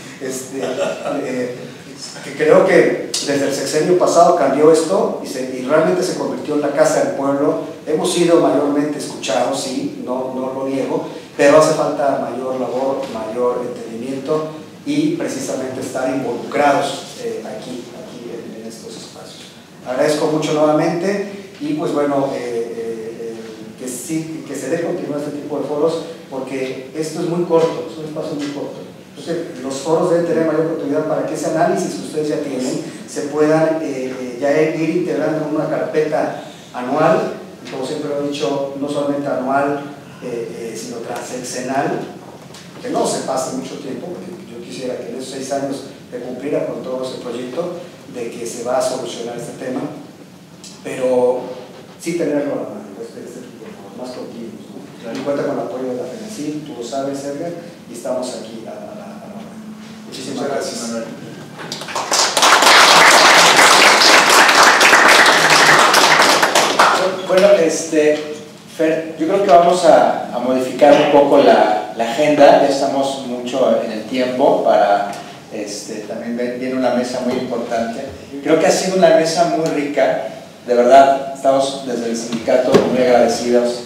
que creo que desde el sexenio pasado cambió esto y realmente se convirtió en la casa del pueblo. Hemos sido mayormente escuchados, sí, no lo niego, pero hace falta mayor labor, mayor entendimiento y precisamente estar involucrados aquí en estos espacios. Agradezco mucho nuevamente y pues bueno, que se dé continuidad a este tipo de foros, porque esto es muy corto, es un espacio muy corto. Entonces, los foros deben tener mayor oportunidad para que ese análisis que ustedes ya tienen se puedan ya ir integrando en una carpeta anual, y como siempre lo he dicho, no solamente anual, sino transeccional, que no se pase mucho tiempo, porque yo quisiera que en esos 6 años se cumpliera con todo ese proyecto de que se va a solucionar este tema, pero sí tenerlo a la mano, este tipo de foros más continuos, ¿no? Claro. Y cuenta con el apoyo de la FENACYT, tú lo sabes, Edgar, y estamos aquí a la mano. Muchísimas gracias, Manuel. Bueno, Fer, yo creo que vamos a modificar un poco la agenda, ya estamos mucho en el tiempo para, también viene una mesa muy importante. Creo que ha sido una mesa muy rica, de verdad, estamos desde el sindicato muy agradecidos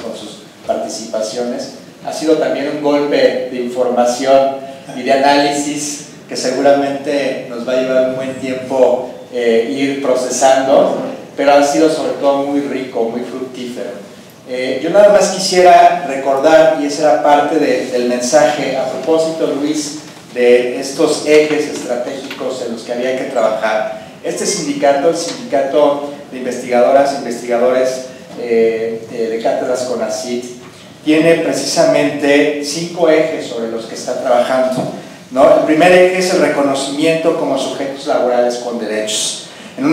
con sus participaciones. Ha sido también un golpe de información y de análisis que seguramente nos va a llevar un buen tiempo ir procesando, pero ha sido sobre todo muy rico, muy fructífero. Yo nada más quisiera recordar, y esa era parte del mensaje, a propósito, Luis, de estos ejes estratégicos en los que había que trabajar. Este sindicato, el Sindicato de Investigadoras e Investigadores de Cátedras CONACYT, tiene precisamente 5 ejes sobre los que está trabajando, ¿no? El primer eje es el reconocimiento como sujetos laborales con derechos. En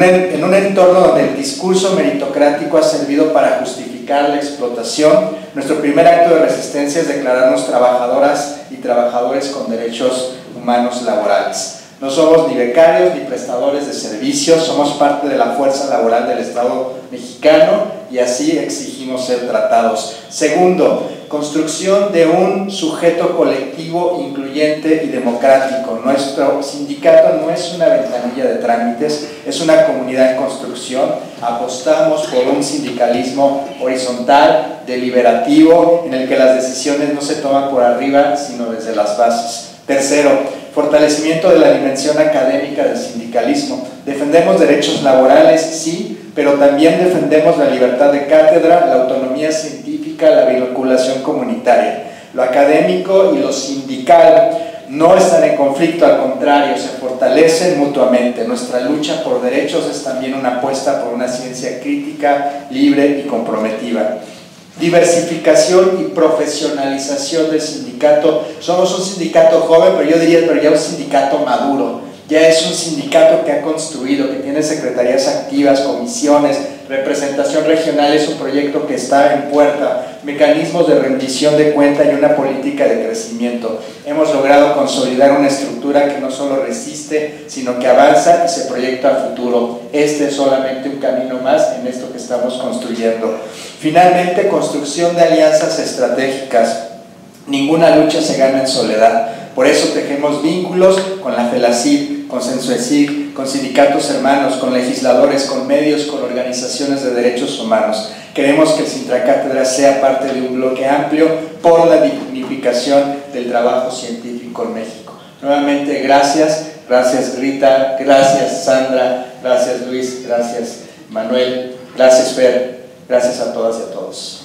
un entorno donde el discurso meritocrático ha servido para justificar la explotación, nuestro primer acto de resistencia es declararnos trabajadoras y trabajadores con derechos humanos laborales. No somos ni becarios ni prestadores de servicios, somos parte de la fuerza laboral del Estado mexicano y así exigimos ser tratados. Segundo, construcción de un sujeto colectivo, incluyente y democrático. Nuestro sindicato no es una ventanilla de trámites, es una comunidad en construcción. Apostamos por un sindicalismo horizontal, deliberativo, en el que las decisiones no se toman por arriba, sino desde las bases. Tercero, fortalecimiento de la dimensión académica del sindicalismo. Defendemos derechos laborales, sí, pero también defendemos la libertad de cátedra, la autonomía científica, la vinculación comunitaria. Lo académico y lo sindical no están en conflicto, al contrario, se fortalecen mutuamente. Nuestra lucha por derechos es también una apuesta por una ciencia crítica, libre y comprometida. Diversificación y profesionalización del sindicato. Somos un sindicato joven, pero yo diría, ya un sindicato maduro. Ya es un sindicato que ha construido, que tiene secretarías activas, comisiones, representación regional, es un proyecto que está en puerta, mecanismos de rendición de cuenta y una política de crecimiento. Hemos logrado consolidar una estructura que no solo resiste, sino que avanza y se proyecta a futuro. Este es solamente un camino más en esto que estamos construyendo. Finalmente, construcción de alianzas estratégicas. Ninguna lucha se gana en soledad. Por eso tejemos vínculos con la FELACYT, con Sensuecig, con sindicatos hermanos, con legisladores, con medios, con organizaciones de derechos humanos. Queremos que el Sintracátedra sea parte de un bloque amplio por la dignificación del trabajo científico en México. Nuevamente, gracias Rita, gracias Sandra, gracias Luis, gracias Manuel, gracias Fer, gracias a todas y a todos.